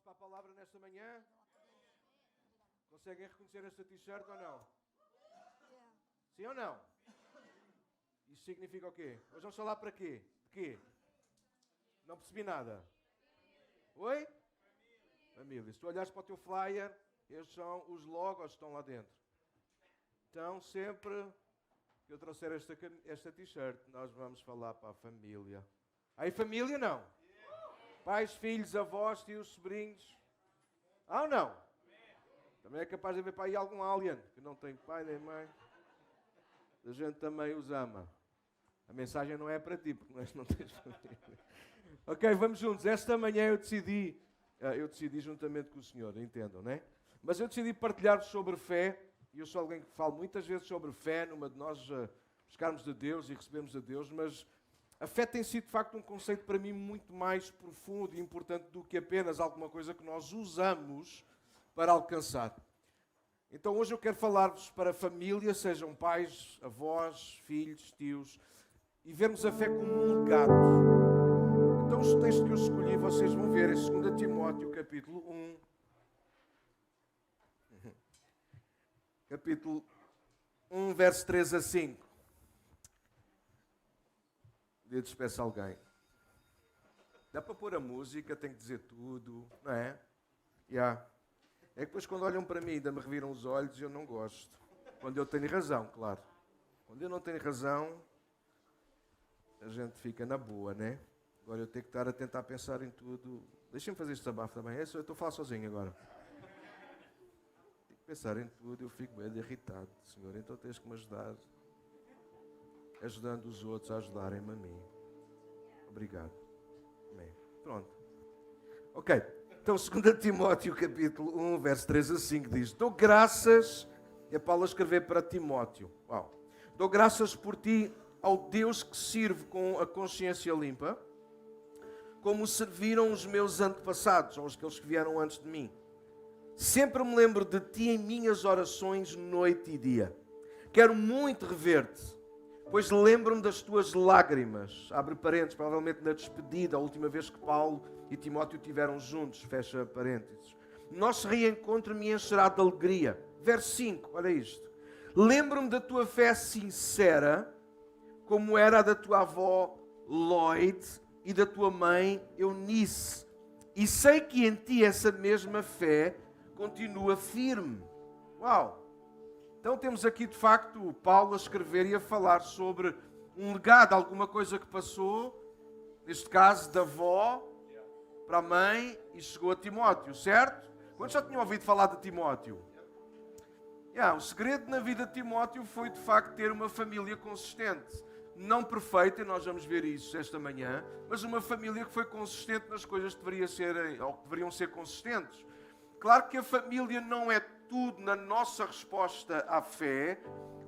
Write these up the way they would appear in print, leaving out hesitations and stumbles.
prontos para a palavra nesta manhã? Conseguem reconhecer esta t-shirt ou não? Sim ou não? Isso significa o quê? Hoje vamos falar para quê? De quê? Não percebi nada. Oi? Família. Se tu olhares para o teu flyer, estes são os logos que estão lá dentro. Então, sempre que eu trouxer esta t-shirt, nós vamos falar para a família. Aí, família, não? Pais, filhos, avós, tios, sobrinhos. Ah ou não? Também é capaz de haver para aí algum alien que não tem pai nem mãe. A gente também os ama. A mensagem não é para ti, porque nós não tens família. Ok, vamos juntos. Esta manhã eu decidi juntamente com o Senhor, entendam, não é? Mas eu decidi partilhar sobre fé, e eu sou alguém que falo muitas vezes sobre fé, numa de nós buscarmos de Deus e recebermos de Deus, mas a fé tem sido, de facto, um conceito para mim muito mais profundo e importante do que apenas alguma coisa que nós usamos para alcançar. Então hoje eu quero falar-vos para a família, sejam pais, avós, filhos, tios, e vermos a fé como um legado. Então os textos que eu escolhi, vocês vão ver, em 2 Timóteo, capítulo 1. Capítulo 1, verso 3 a 5. Dia despeça alguém. Dá para pôr a música, tem que dizer tudo, não é? É que depois quando olham para mim ainda me reviram os olhos e eu não gosto. Quando eu tenho razão, claro. Quando eu não tenho razão, a gente fica na boa, né? Agora eu tenho que estar a tentar pensar em tudo. Deixem-me fazer este abafo também. Eu estou a falar sozinho agora. Tenho que pensar em tudo e eu fico bem irritado, Senhor. Então tens que me ajudar. Ajudando os outros a ajudarem-me a mim. Obrigado. Amém. Pronto. Ok. Então, 2 Timóteo, capítulo 1, verso 3 a 5, diz: Dou graças, é Paulo a escrever para Timóteo. Uau. Dou graças por ti ao Deus que sirvo com a consciência limpa, como serviram os meus antepassados, ou aqueles que vieram antes de mim. Sempre me lembro de ti em minhas orações, noite e dia. Quero muito rever-te, pois lembro-me das tuas lágrimas. Abre parênteses, provavelmente na despedida, a última vez que Paulo e Timóteo estiveram juntos, fecha parênteses. Nosso reencontro me encherá de alegria. Verso 5, olha isto. Lembro-me da tua fé sincera, como era a da tua avó Lloyd e da tua mãe Eunice. E sei que em ti essa mesma fé continua firme. Uau! Então temos aqui, de facto, Paulo a escrever e a falar sobre um legado, alguma coisa que passou, neste caso, da avó para a mãe e chegou a Timóteo, certo? Quantos já tinham ouvido falar de Timóteo? O segredo na vida de Timóteo foi, de facto, ter uma família consistente. Não perfeita, e nós vamos ver isso esta manhã, mas uma família que foi consistente nas coisas que deveriam ser consistentes. Claro que a família não é tudo na nossa resposta à fé,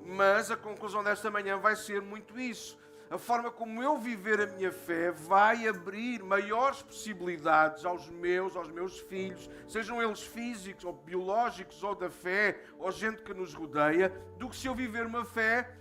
mas a conclusão desta manhã vai ser muito isso. A forma como eu viver a minha fé vai abrir maiores possibilidades aos meus filhos, sejam eles físicos ou biológicos ou da fé, ou gente que nos rodeia, do que se eu viver uma fé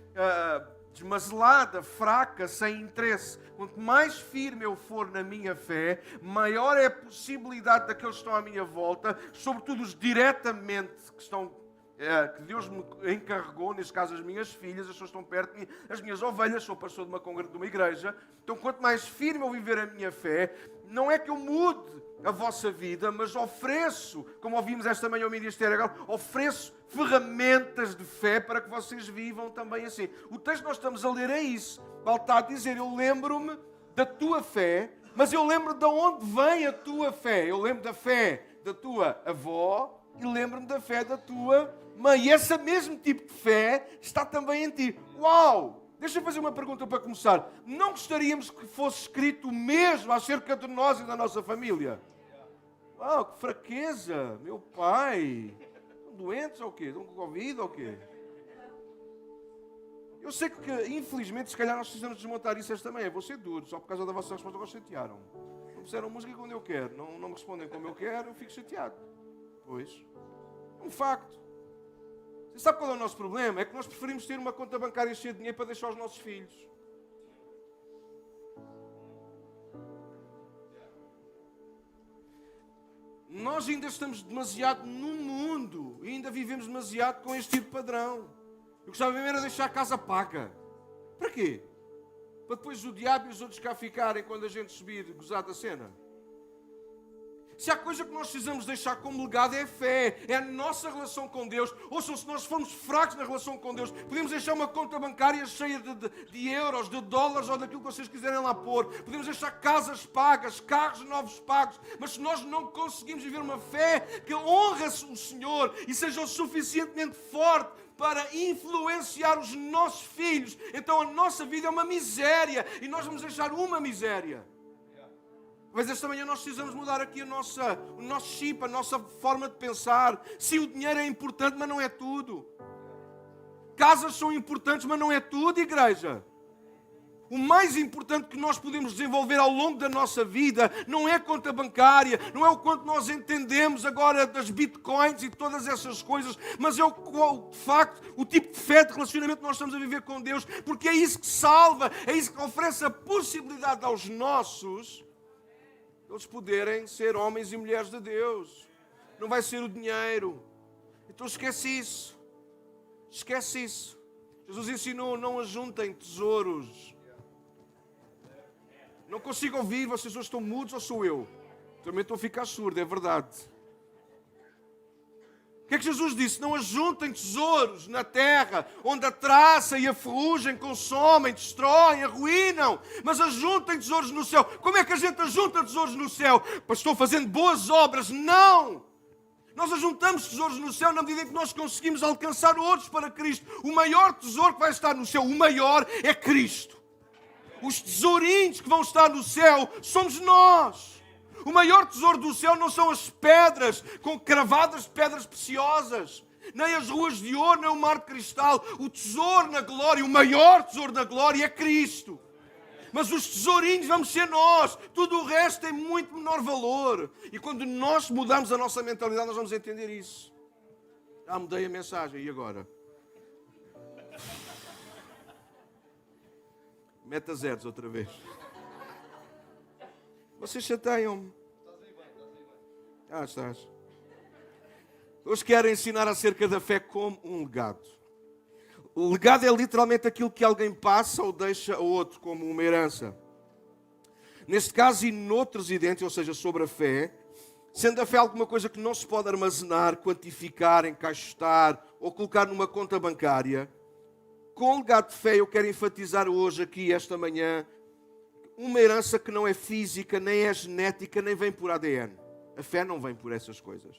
desmazelada, fraca, sem interesse. Quanto mais firme eu for na minha fé, maior é a possibilidade daqueles que estão à minha volta, sobretudo os diretamente que Deus me encarregou, neste caso as minhas filhas, as pessoas que estão perto de mim, as minhas ovelhas, sou pastor de uma igreja. Então, quanto mais firme eu viver a minha fé, não é que eu mude a vossa vida, mas ofereço, como ouvimos esta manhã ao Ministério agora, ofereço ferramentas de fé para que vocês vivam também assim. O texto que nós estamos a ler é isso. Paulo está a dizer, eu lembro-me da tua fé, mas eu lembro de onde vem a tua fé. Eu lembro da fé da tua avó e lembro-me da fé da tua mãe. E esse mesmo tipo de fé está também em ti. Uau! Deixa-me fazer uma pergunta para começar. Não gostaríamos que fosse escrito o mesmo acerca de nós e da nossa família? Uau, que fraqueza! Meu pai! Estão doentes ou quê? Estão com Covid ou quê? Eu sei que, infelizmente, se calhar nós precisamos desmontar isso esta manhã. Vou ser duro, só por causa da vossa resposta agora chatearam. Não puseram música quando eu quero. Não me respondem como eu quero, eu fico chateado. Pois. É um facto. Você sabe qual é o nosso problema? É que nós preferimos ter uma conta bancária cheia de dinheiro para deixar aos nossos filhos. Nós ainda estamos demasiado no mundo e ainda vivemos demasiado com este tipo de padrão. Eu gostava mesmo era deixar a casa paga. Para quê? Para depois o diabo e os outros cá ficarem quando a gente subir gozar da cena. Se há coisa que nós precisamos deixar como legado é a fé, é a nossa relação com Deus. Ouçam, se nós formos fracos na relação com Deus, podemos deixar uma conta bancária cheia de euros, de dólares ou daquilo que vocês quiserem lá pôr. Podemos deixar casas pagas, carros novos pagos. Mas se nós não conseguimos viver uma fé que honra o Senhor e seja o suficientemente forte para influenciar os nossos filhos, então a nossa vida é uma miséria e nós vamos deixar uma miséria. Mas esta manhã nós precisamos mudar aqui o nosso chip, a nossa forma de pensar. Sim, o dinheiro é importante, mas não é tudo. Casas são importantes, mas não é tudo, igreja. O mais importante que nós podemos desenvolver ao longo da nossa vida não é a conta bancária, não é o quanto nós entendemos agora das bitcoins e todas essas coisas, mas é de facto o tipo de fé, de relacionamento que nós estamos a viver com Deus, porque é isso que salva, é isso que oferece a possibilidade aos nossos eles poderem ser homens e mulheres de Deus. Não vai ser o dinheiro. Então esquece isso. Esquece isso. Jesus ensinou, não ajuntem tesouros. Não consigo ouvir, vocês hoje estão mudos ou sou eu? Também estou a ficar surdo, é verdade. O que é que Jesus disse? Não ajuntem tesouros na terra, onde a traça e a ferrugem consomem, destroem, arruinam, mas ajuntem tesouros no céu. Como é que a gente ajunta tesouros no céu? Pastor, fazendo boas obras? Não! Nós ajuntamos tesouros no céu na medida em que nós conseguimos alcançar outros para Cristo. O maior tesouro que vai estar no céu, o maior é Cristo. Os tesourinhos que vão estar no céu somos nós. O maior tesouro do céu não são as pedras com cravadas de pedras preciosas, nem as ruas de ouro, nem o mar de cristal. O tesouro na glória, o maior tesouro na glória é Cristo. Mas os tesourinhos vamos ser nós. Tudo o resto tem muito menor valor. E quando nós mudamos a nossa mentalidade, nós vamos entender isso. Já mudei a mensagem, e agora? Meta zeros outra vez. Vocês chateiam-me. Estás. Hoje quero ensinar acerca da fé como um legado. O legado é literalmente aquilo que alguém passa ou deixa a outro como uma herança. Neste caso e noutros idênticos, ou seja, sobre a fé, sendo a fé alguma coisa que não se pode armazenar, quantificar, encaixotar ou colocar numa conta bancária, com o legado de fé eu quero enfatizar hoje aqui, esta manhã, uma herança que não é física, nem é genética, nem vem por ADN. A fé não vem por essas coisas.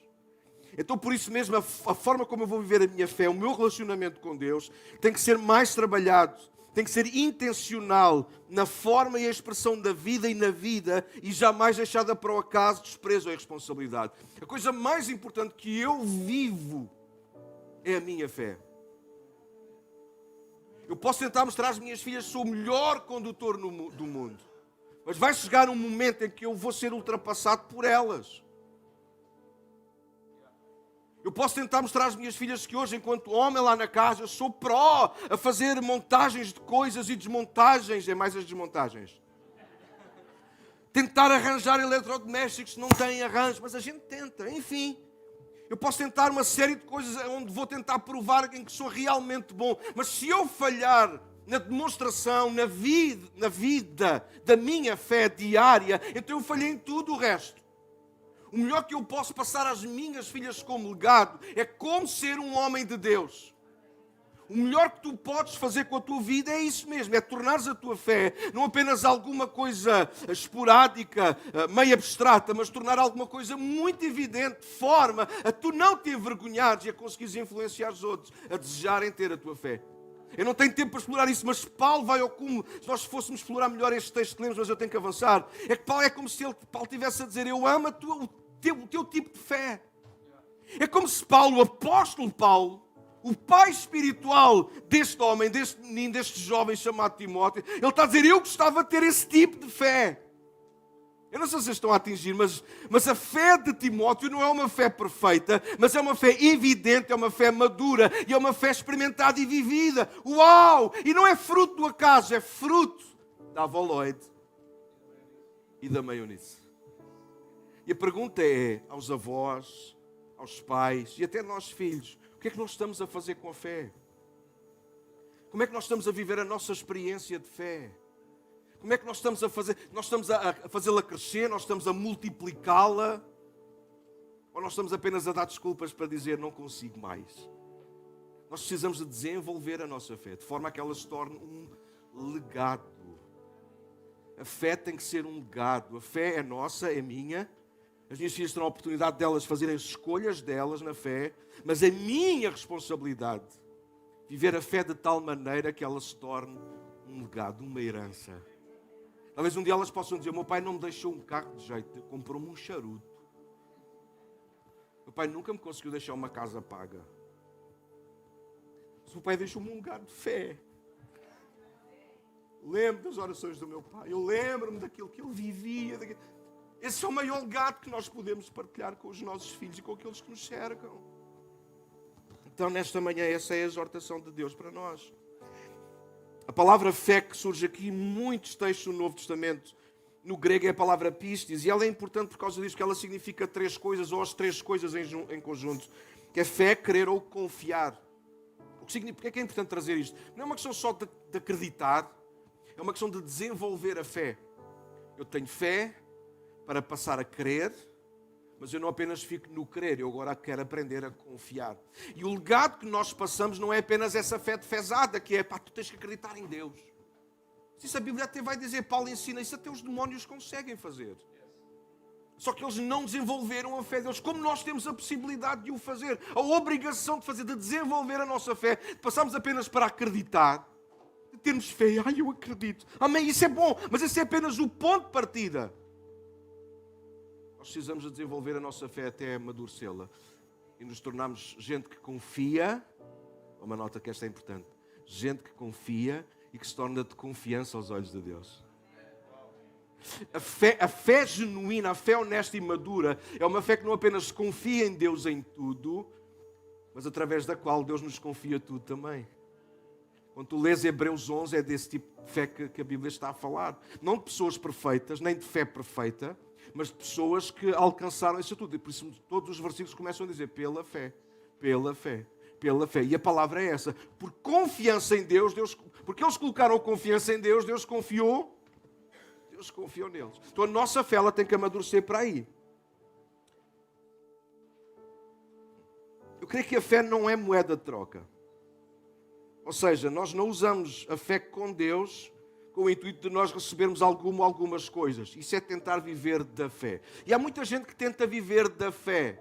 Então, por isso mesmo, a forma como eu vou viver a minha fé, o meu relacionamento com Deus, tem que ser mais trabalhado, tem que ser intencional na forma e a expressão da vida e na vida e jamais deixada para o acaso, desprezo ou irresponsabilidade. A coisa mais importante que eu vivo é a minha fé. Eu posso tentar mostrar às minhas filhas que sou o melhor condutor do mundo. Mas vai chegar um momento em que eu vou ser ultrapassado por elas. Eu posso tentar mostrar às minhas filhas que hoje, enquanto homem lá na casa, eu sou pró a fazer montagens de coisas e desmontagens. É mais as desmontagens. Tentar arranjar eletrodomésticos, não tem arranjo, mas a gente tenta, enfim. Eu posso tentar uma série de coisas onde vou tentar provar em que sou realmente bom. Mas se eu falhar na demonstração, na vida da minha fé diária, então eu falhei em tudo o resto. O melhor que eu posso passar às minhas filhas como legado é como ser um homem de Deus. O melhor que tu podes fazer com a tua vida é isso mesmo, é tornares a tua fé não apenas alguma coisa esporádica, meio abstrata, mas tornar alguma coisa muito evidente, de forma a tu não te envergonhares e a conseguires influenciar os outros a desejarem ter a tua fé. Eu não tenho tempo para explorar isso, mas Paulo vai ao cúmulo. Se nós fôssemos explorar melhor este texto que lemos, mas eu tenho que avançar. É que Paulo é como se Paulo estivesse a dizer, eu amo o teu tipo de fé. É como se Paulo, o apóstolo Paulo, o pai espiritual deste homem, deste menino, deste jovem chamado Timóteo, ele está a dizer, eu gostava de ter esse tipo de fé. Eu não sei se vocês estão a atingir, mas a fé de Timóteo não é uma fé perfeita, mas é uma fé evidente, é uma fé madura e é uma fé experimentada e vivida. Uau! E não é fruto do acaso, é fruto da avoloide e da maionese. E a pergunta é, aos avós, aos pais e até nós filhos, o que é que nós estamos a fazer com a fé? Como é que nós estamos a viver a nossa experiência de fé? Como é que nós estamos a fazer? Nós estamos a fazê-la crescer? Nós estamos a multiplicá-la? Ou nós estamos apenas a dar desculpas para dizer não consigo mais? Nós precisamos de desenvolver a nossa fé, de forma a que ela se torne um legado. A fé tem que ser um legado. A fé é nossa, é minha. As minhas filhas terão a oportunidade delas fazerem as escolhas delas na fé, mas é minha responsabilidade viver a fé de tal maneira que ela se torne um legado, uma herança. Talvez um dia elas possam dizer, meu pai não me deixou um carro de jeito, comprou-me um charuto. Meu pai nunca me conseguiu deixar uma casa paga. Mas o meu pai deixou-me um legado de fé. Eu lembro das orações do meu pai, eu lembro-me daquilo que ele vivia. Esse é o maior legado que nós podemos partilhar com os nossos filhos e com aqueles que nos cercam. Então, nesta manhã, essa é a exortação de Deus para nós. A palavra fé que surge aqui em muitos textos do Novo Testamento, no grego é a palavra pistis, e ela é importante por causa disso, que ela significa três coisas, ou as três coisas em conjunto, que é fé, crer ou confiar. Porque é que é importante trazer isto? Não é uma questão só de acreditar, é uma questão de desenvolver a fé. Eu tenho fé para passar a crer, mas eu não apenas fico no crer, eu agora quero aprender a confiar. E o legado que nós passamos não é apenas essa fé de fezada, que é, tu tens que acreditar em Deus. Isso a Bíblia até vai dizer, Paulo ensina, isso até os demónios conseguem fazer. Só que eles não desenvolveram a fé deles, como nós temos a possibilidade de o fazer, a obrigação de fazer, de desenvolver a nossa fé, de passarmos apenas para acreditar, de termos fé, eu acredito, amém, isso é bom, mas esse é apenas o ponto de partida. Nós precisamos de desenvolver a nossa fé até amadurecê-la e nos tornarmos gente que confia, uma nota que esta é importante, gente que confia e que se torna de confiança aos olhos de Deus. A fé genuína, a fé honesta e madura é uma fé que não apenas confia em Deus em tudo, mas através da qual Deus nos confia tudo também. Quando tu lês Hebreus 11, é desse tipo de fé que a Bíblia está a falar. Não de pessoas perfeitas, nem de fé perfeita, mas de pessoas que alcançaram isso tudo. E por isso todos os versículos começam a dizer pela fé, pela fé, pela fé. E a palavra é essa. Por confiança em Deus, porque eles colocaram confiança em Deus, Deus confiou neles. Então a nossa fé ela tem que amadurecer para aí. Eu creio que a fé não é moeda de troca. Ou seja, nós não usamos a fé com Deus com o intuito de nós recebermos algumas coisas. Isso é tentar viver da fé. E há muita gente que tenta viver da fé.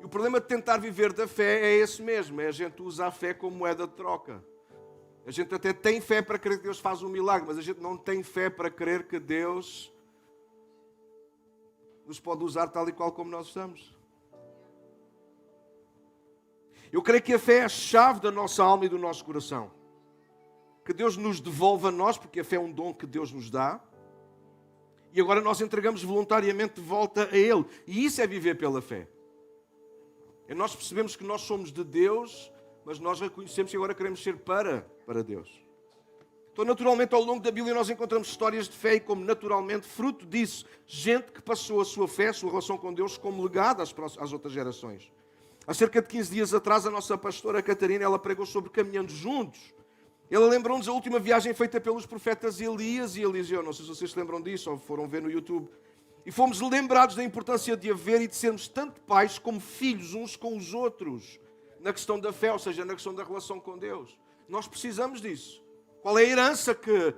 E o problema de tentar viver da fé é esse mesmo. É a gente usar a fé como moeda de troca. A gente até tem fé para crer que Deus faz um milagre, mas a gente não tem fé para crer que Deus nos pode usar tal e qual como nós estamos. Eu creio que a fé é a chave da nossa alma e do nosso coração. Que Deus nos devolve a nós, porque a fé é um dom que Deus nos dá. E agora nós entregamos voluntariamente de volta a Ele. E isso é viver pela fé. E nós percebemos que nós somos de Deus, mas nós reconhecemos que agora queremos ser para Deus. Então, naturalmente, ao longo da Bíblia nós encontramos histórias de fé e, como naturalmente, fruto disso, gente que passou a sua fé, a sua relação com Deus, como legado às outras gerações. Há cerca de 15 dias atrás, a nossa pastora Catarina, ela pregou sobre caminhando juntos. Ela lembrou-nos a última viagem feita pelos profetas Elias e Eliseu. Não sei se vocês se lembram disso ou foram ver no YouTube. E fomos lembrados da importância de haver e de sermos tanto pais como filhos uns com os outros. Na questão da fé, ou seja, na questão da relação com Deus. Nós precisamos disso. Qual é a herança que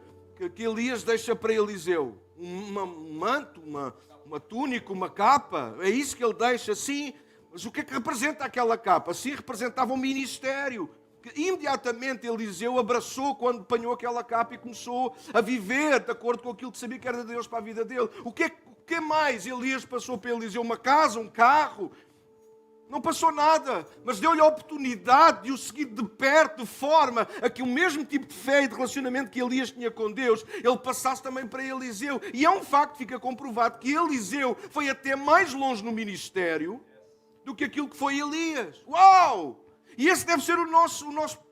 Elias deixa para Eliseu? Um manto, uma túnica, uma capa? É isso que ele deixa? Sim. Mas o que é que representa aquela capa? Sim, representava um ministério. Que imediatamente Eliseu abraçou quando apanhou aquela capa e começou a viver de acordo com aquilo que sabia que era de Deus para a vida dele. O que mais Elias passou para Eliseu? Uma casa, um carro? Não passou nada, mas deu-lhe a oportunidade de o seguir de perto, de forma a que o mesmo tipo de fé e de relacionamento que Elias tinha com Deus, ele passasse também para Eliseu. E é um facto, fica comprovado, que Eliseu foi até mais longe no ministério do que aquilo que foi Elias. Uau! E esse deve ser o nosso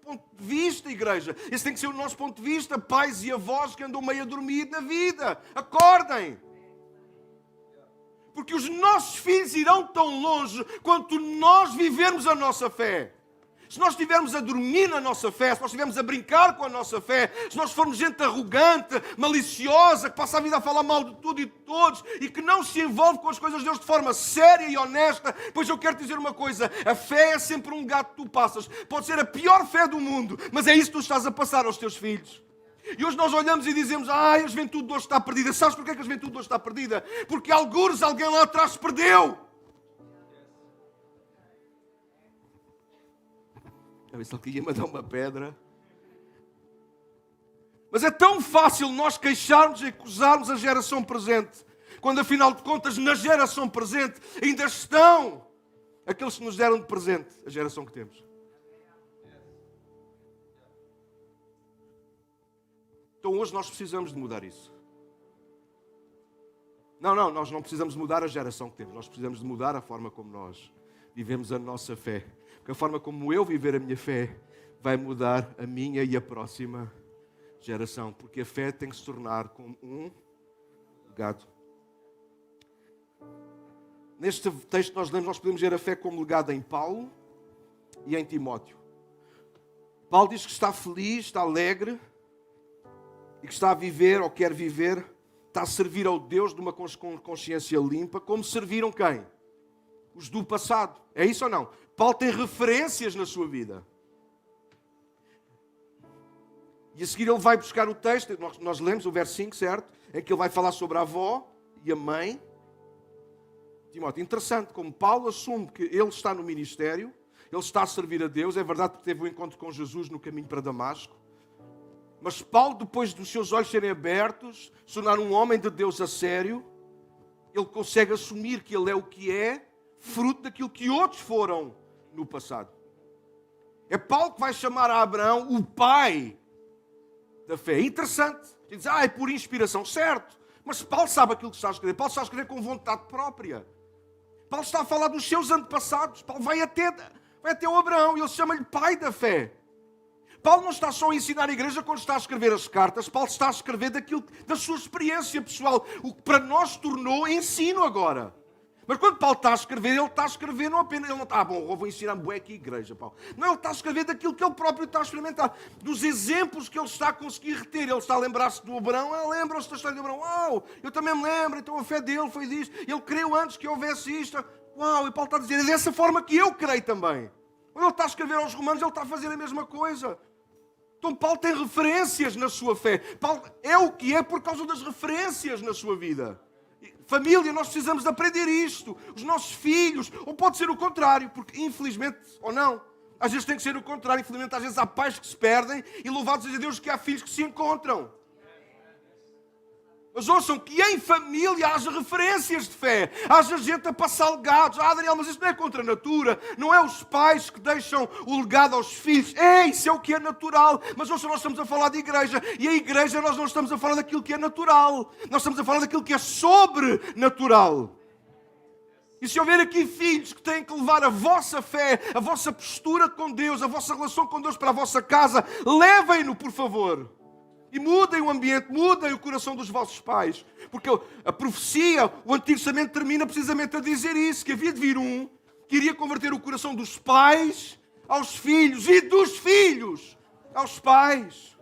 ponto de vista, igreja. Esse tem que ser o nosso ponto de vista, pais e avós que andam meio a dormir na vida. Acordem! Porque os nossos filhos irão tão longe quanto nós vivermos a nossa fé. Se nós estivermos a dormir na nossa fé, se nós estivermos a brincar com a nossa fé, se nós formos gente arrogante, maliciosa, que passa a vida a falar mal de tudo e de todos e que não se envolve com as coisas de Deus de forma séria e honesta, pois eu quero dizer uma coisa, a fé é sempre um legado que tu passas. Pode ser a pior fé do mundo, mas é isso que tu estás a passar aos teus filhos. E hoje nós olhamos e dizemos, a juventude de hoje está perdida. Sabes porquê que a juventude de hoje está perdida? Porque algures alguém lá atrás se perdeu. A ver se ele ia mandar uma pedra. Mas é tão fácil nós queixarmos e acusarmos a geração presente, quando afinal de contas na geração presente ainda estão aqueles que nos deram de presente, a geração que temos. Então hoje nós precisamos de mudar isso. Não, nós não precisamos mudar a geração que temos, nós precisamos de mudar a forma como nós vivemos a nossa fé. Porque a forma como eu viver a minha fé vai mudar a minha e a próxima geração. Porque a fé tem que se tornar como um legado. Neste texto que nós lemos, nós podemos ver a fé como legado em Paulo e em Timóteo. Paulo diz que está feliz, está alegre e que está a viver ou quer viver, está a servir ao Deus de uma consciência limpa, como serviram quem? Os do passado. É isso ou não? Paulo tem referências na sua vida. E a seguir ele vai buscar o texto, nós lemos o verso 5, certo? Em que ele vai falar sobre a avó e a mãe. Timóteo, interessante como Paulo assume que ele está no ministério, ele está a servir a Deus, é verdade que teve um encontro com Jesus no caminho para Damasco. Mas Paulo, depois dos seus olhos serem abertos, se tornar um homem de Deus a sério, ele consegue assumir que ele é o que é, fruto daquilo que outros foram no passado. É Paulo que vai chamar a Abraão o pai da fé. É interessante. Diz, é por inspiração, certo. Mas Paulo sabe aquilo que está a escrever. Paulo está a escrever com vontade própria. Paulo está a falar dos seus antepassados. Paulo vai até o Abraão e ele chama-lhe pai da fé. Paulo não está só a ensinar a igreja quando está a escrever as cartas. Paulo está a escrever da sua experiência pessoal. O que para nós se tornou ensino agora. Mas quando Paulo está a escrever, ele está a escrever não apenas... Ele não está, eu vou ensinar-me bué aqui igreja, Paulo. Não, ele está a escrever daquilo que ele próprio está a experimentar. Dos exemplos que ele está a conseguir reter. Ele está a lembrar-se do Abraão. Lembra-se da história de Abraão. Uau, eu também me lembro. Então a fé dele foi disto. Ele creu antes que houvesse isto. Uau, e Paulo está a dizer, é dessa forma que eu creio também. Quando ele está a escrever aos Romanos, ele está a fazer a mesma coisa. Então Paulo tem referências na sua fé. Paulo é o que é por causa das referências na sua vida. Família, nós precisamos de aprender isto. Os nossos filhos, ou pode ser o contrário, porque infelizmente, ou não, às vezes tem que ser o contrário. Infelizmente, às vezes há pais que se perdem e louvados seja Deus que há filhos que se encontram. Mas ouçam, que em família haja referências de fé, haja gente a passar legados. Daniel, mas isso não é contra a natura, não é os pais que deixam o legado aos filhos. Isso é o que é natural. Mas ouçam, nós estamos a falar de igreja, e a igreja nós não estamos a falar daquilo que é natural, nós estamos a falar daquilo que é sobrenatural. E se houver aqui filhos que têm que levar a vossa fé, a vossa postura com Deus, a vossa relação com Deus para a vossa casa, levem-no, por favor. E mudem o ambiente, mudem o coração dos vossos pais. Porque a profecia, o Antigo Testamento termina precisamente a dizer isso, que havia de vir um que iria converter o coração dos pais aos filhos e dos filhos aos pais.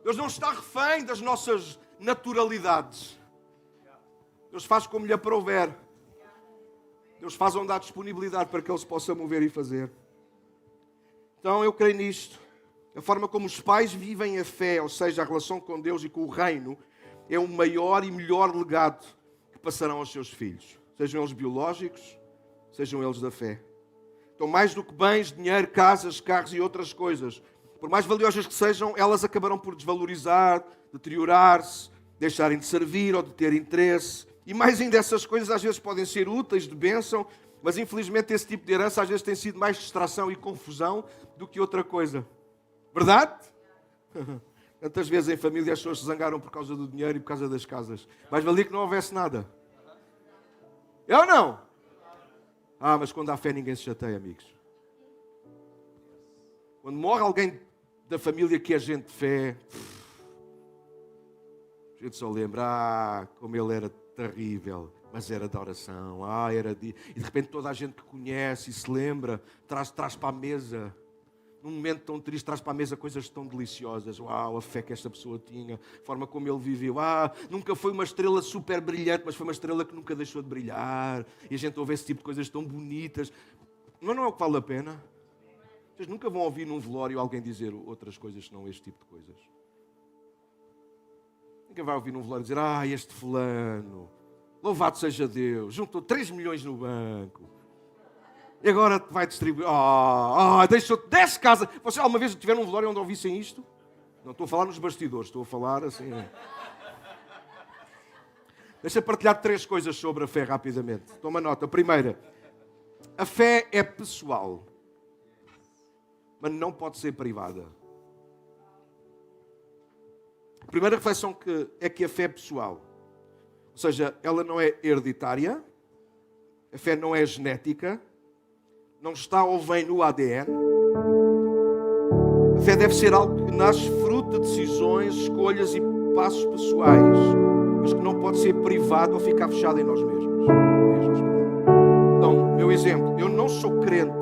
Deus não está refém das nossas naturalidades. Deus faz como lhe aprouver. Deus faz onde há disponibilidade para que Ele se possa mover e fazer. Então eu creio nisto. A forma como os pais vivem a fé, ou seja, a relação com Deus e com o reino, é o maior e melhor legado que passarão aos seus filhos. Sejam eles biológicos, sejam eles da fé. Então, mais do que bens, dinheiro, casas, carros e outras coisas, por mais valiosas que sejam, elas acabarão por desvalorizar, deteriorar-se, deixarem de servir ou de ter interesse. E mais ainda, essas coisas às vezes podem ser úteis, de bênção, mas infelizmente esse tipo de herança às vezes tem sido mais distração e confusão do que outra coisa. Verdade? Tantas vezes em família as pessoas se zangaram por causa do dinheiro e por causa das casas. Mas valia que não houvesse nada. É ou não? Mas quando há fé ninguém se chateia, amigos. Quando morre alguém da família que é gente de fé, a gente só lembra, como ele era terrível, mas era de oração. E de repente toda a gente que conhece e se lembra, traz para a mesa. Num momento tão triste, traz para a mesa coisas tão deliciosas. Uau, a fé que esta pessoa tinha, a forma como ele viveu. Nunca foi uma estrela super brilhante, mas foi uma estrela que nunca deixou de brilhar. E a gente ouve esse tipo de coisas tão bonitas. Mas não é o que vale a pena? Vocês nunca vão ouvir num velório alguém dizer outras coisas senão este tipo de coisas. Ninguém vai ouvir num velório dizer, este fulano, louvado seja Deus, juntou 3 milhões no banco. E agora vai distribuir. Deixou 10 casas. Vocês alguma vez tiveram um velório onde ouvissem isto? Não estou a falar nos bastidores, estou a falar assim. Deixa eu partilhar 3 coisas sobre a fé rapidamente. Toma nota. A primeira, a fé é pessoal, mas não pode ser privada. A primeira reflexão é que a fé é pessoal. Ou seja, ela não é hereditária, a fé não é genética, não está ou vem no ADN. A fé deve ser algo que nasce fruto de decisões, escolhas e passos pessoais, mas que não pode ser privado ou ficar fechado em nós mesmos. Então, meu exemplo, eu não sou crente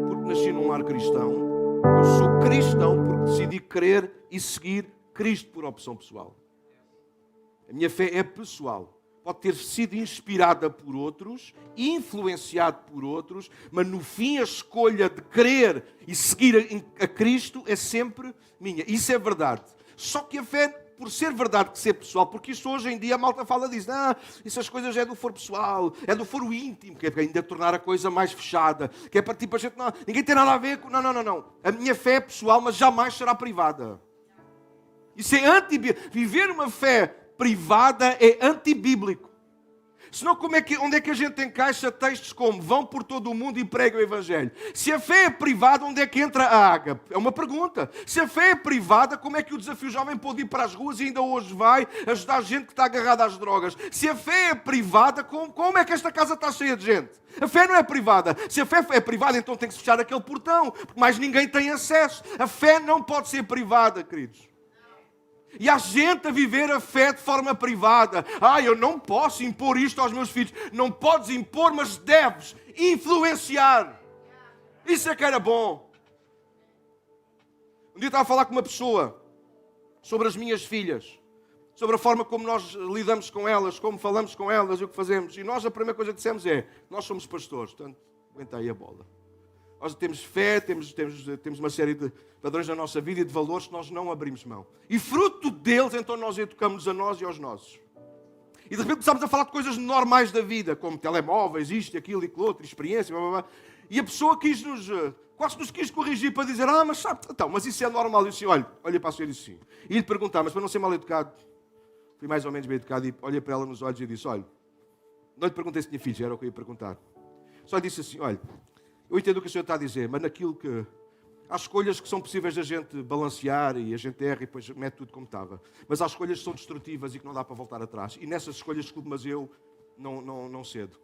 porque nasci num lar cristão, eu sou cristão porque decidi crer e seguir Cristo por opção pessoal. A minha fé é pessoal. Pode ter sido inspirada por outros, influenciado por outros, mas no fim a escolha de crer e seguir a Cristo é sempre minha. Isso é verdade. Só que a fé, por ser verdade que ser pessoal, porque isto hoje em dia a malta fala disso, essas coisas é do foro pessoal, é do foro íntimo, que é para ainda tornar a coisa mais fechada, que é para tipo a gente, ninguém tem nada a ver com... Não. A minha fé é pessoal, mas jamais será privada. Isso é viver uma fé privada é antibíblico. Senão, onde é que a gente encaixa textos como vão por todo o mundo e pregam o Evangelho? Se a fé é privada, onde é que entra a ágape? É uma pergunta. Se a fé é privada, como é que o Desafio Jovem pode ir para as ruas e ainda hoje vai ajudar gente que está agarrada às drogas? Se a fé é privada, como é que esta casa está cheia de gente? A fé não é privada. Se a fé é privada, então tem que se fechar aquele portão, porque mais ninguém tem acesso. A fé não pode ser privada, queridos. E há gente a viver a fé de forma privada. Eu não posso impor isto aos meus filhos. Não podes impor, mas deves influenciar. Isso é que era bom. Um dia estava a falar com uma pessoa sobre as minhas filhas, sobre a forma como nós lidamos com elas, como falamos com elas e o que fazemos. E nós a primeira coisa que dissemos é, nós somos pastores, portanto, aguenta aí a bola. Nós temos fé, temos uma série de padrões na nossa vida e de valores que nós não abrimos mão. E fruto deles, então nós educamos a nós e aos nossos. E de repente começamos a falar de coisas normais da vida, como telemóveis, isto, aquilo e aquilo outro, experiência, blá, blá, blá. E a pessoa quase nos quis corrigir para dizer, mas sabe, mas isso é normal. Eu disse, olha para a senhora e disse sim. E lhe perguntar, mas para não ser mal educado, fui mais ou menos bem educado e olhei para ela nos olhos e disse, olha, não lhe perguntei se tinha filhos, era o que eu ia perguntar. Só lhe disse assim, olha, eu entendo o que o senhor está a dizer, mas naquilo que... Há escolhas que são possíveis da gente balancear e a gente erra e depois mete tudo como estava. Mas há escolhas que são destrutivas e que não dá para voltar atrás. E nessas escolhas, desculpe, mas eu não cedo.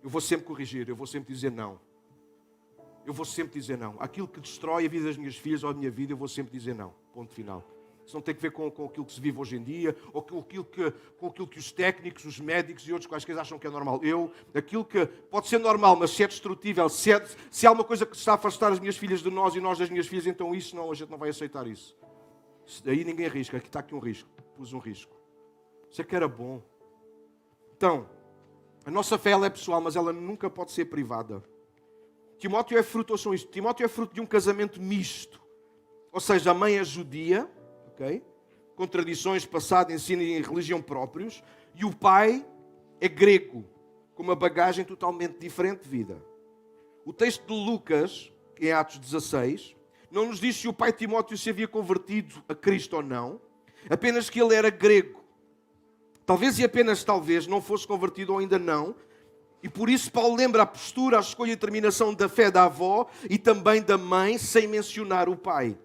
Eu vou sempre corrigir, eu vou sempre dizer não. Eu vou sempre dizer não. Aquilo que destrói a vida das minhas filhas ou a minha vida, eu vou sempre dizer não. Ponto final. Isso não tem a ver com aquilo que se vive hoje em dia, ou com aquilo que os técnicos, os médicos e outros quaisquer acham que é normal. Aquilo que pode ser normal, mas se é destrutível, se há uma coisa que está a afastar as minhas filhas de nós e nós das minhas filhas, então isso não, a gente não vai aceitar isso. Aí ninguém arrisca. Aqui está aqui um risco. Pus um risco. Isso é que era bom. Então, a nossa fé ela é pessoal, mas ela nunca pode ser privada. Timóteo é fruto, ouçam isto, Timóteo é fruto de um casamento misto. Ou seja, a mãe é judia, com tradições, passado, ensino e religião próprios, e o pai é grego, com uma bagagem totalmente diferente de vida. O texto de Lucas, em Atos 16, não nos diz se o pai Timóteo se havia convertido a Cristo ou não, apenas que ele era grego. Talvez e apenas talvez não fosse convertido ou ainda não, e por isso Paulo lembra a postura, a escolha e determinação da fé da avó e também da mãe, sem mencionar o pai.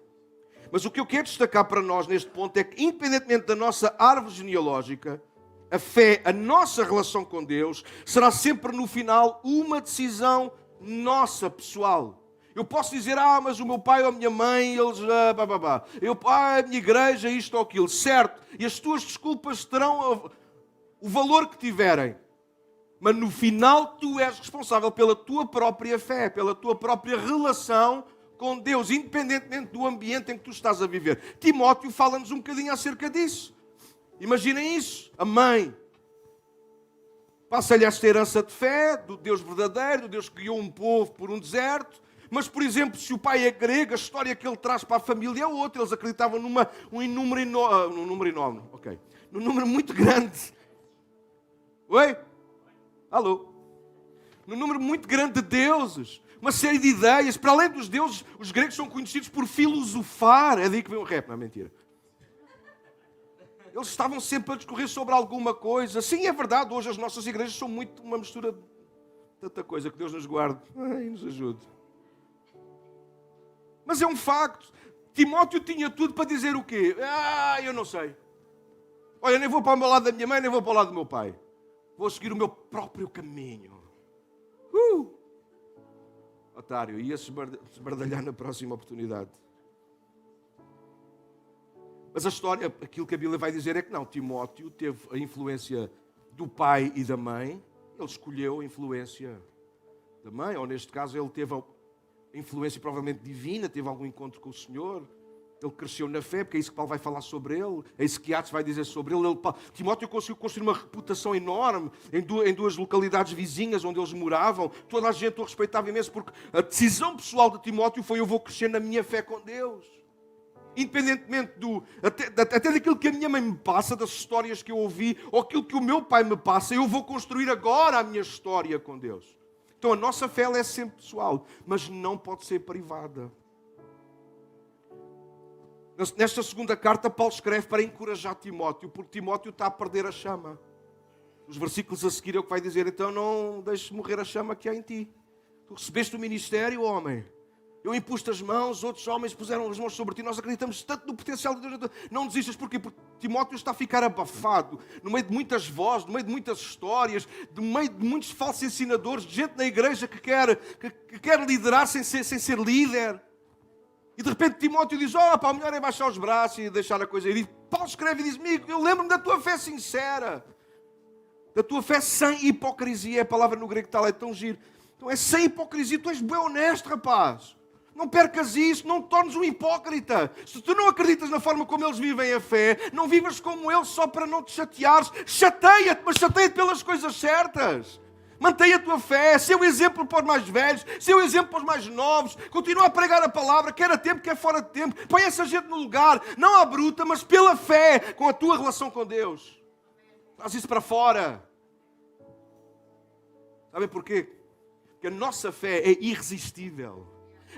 Mas o que eu quero destacar para nós neste ponto é que, independentemente da nossa árvore genealógica, a fé, a nossa relação com Deus, será sempre no final uma decisão nossa, pessoal. Eu posso dizer, mas o meu pai ou a minha mãe, eles... a minha igreja, isto ou aquilo, certo. E as tuas desculpas terão o valor que tiverem. Mas no final tu és responsável pela tua própria fé, pela tua própria relação com Deus, independentemente do ambiente em que tu estás a viver. Timóteo fala-nos um bocadinho acerca disso. Imaginem isso, a mãe passa-lhe esta herança de fé, do Deus verdadeiro, do Deus que guiou um povo por um deserto. Mas, por exemplo, se o pai é grego, a história que ele traz para a família é outra. Eles acreditavam num número muito grande. Oi? Alô? Num número muito grande de deuses. Uma série de ideias. Para além dos deuses, os gregos são conhecidos por filosofar. É daí que vem o rap, não é mentira. Eles estavam sempre a discorrer sobre alguma coisa. Sim, é verdade, hoje as nossas igrejas são muito uma mistura de tanta coisa. Que Deus nos guarde e nos ajude. Mas é um facto. Timóteo tinha tudo para dizer o quê? Eu não sei. Olha, nem vou para o lado da minha mãe, nem vou para o lado do meu pai. Vou seguir o meu próprio caminho. Otário, ia-se esbardalhar na próxima oportunidade. Mas a história, aquilo que a Bíblia vai dizer é que não. Timóteo teve a influência do pai e da mãe. Ele escolheu a influência da mãe. Ou neste caso, ele teve a influência provavelmente divina. Teve algum encontro com o Senhor. Ele cresceu na fé, porque é isso que Paulo vai falar sobre ele. É isso que Atos vai dizer sobre ele. Timóteo conseguiu construir uma reputação enorme em duas localidades vizinhas onde eles moravam. Toda a gente o respeitava imenso, porque a decisão pessoal de Timóteo foi: eu vou crescer na minha fé com Deus. Independentemente até daquilo que a minha mãe me passa, das histórias que eu ouvi, ou aquilo que o meu pai me passa, eu vou construir agora a minha história com Deus. Então a nossa fé ela é sempre pessoal, mas não pode ser privada. Nesta segunda carta, Paulo escreve para encorajar Timóteo, porque Timóteo está a perder a chama. Os versículos a seguir é o que vai dizer: então não deixes morrer a chama que há em ti. Tu recebeste o ministério, homem. Eu impus-te as mãos, outros homens puseram as mãos sobre ti. Nós acreditamos tanto no potencial de Deus. Não desistas, porquê? Porque Timóteo está a ficar abafado, no meio de muitas vozes, no meio de muitas histórias, no meio de muitos falsos ensinadores, de gente na igreja que quer liderar sem ser líder. E de repente Timóteo diz: o melhor é baixar os braços e deixar a coisa ir. E Paulo escreve e diz: amigo, eu lembro-me da tua fé sincera, da tua fé sem hipocrisia. A palavra no grego tal é tão giro. Então é sem hipocrisia. Tu és bem honesto, rapaz. Não percas isso, não te tornes um hipócrita. Se tu não acreditas na forma como eles vivem a fé, não vivas como eles só para não te chateares. Chateia-te, mas chateia-te pelas coisas certas. Mantém a tua fé, seu exemplo para os mais velhos, seu exemplo para os mais novos. Continua a pregar a palavra, quer a tempo, quer fora de tempo. Põe essa gente no lugar, não à bruta, mas pela fé, com a tua relação com Deus. Traz isso para fora. Sabem porquê? Porque a nossa fé é irresistível.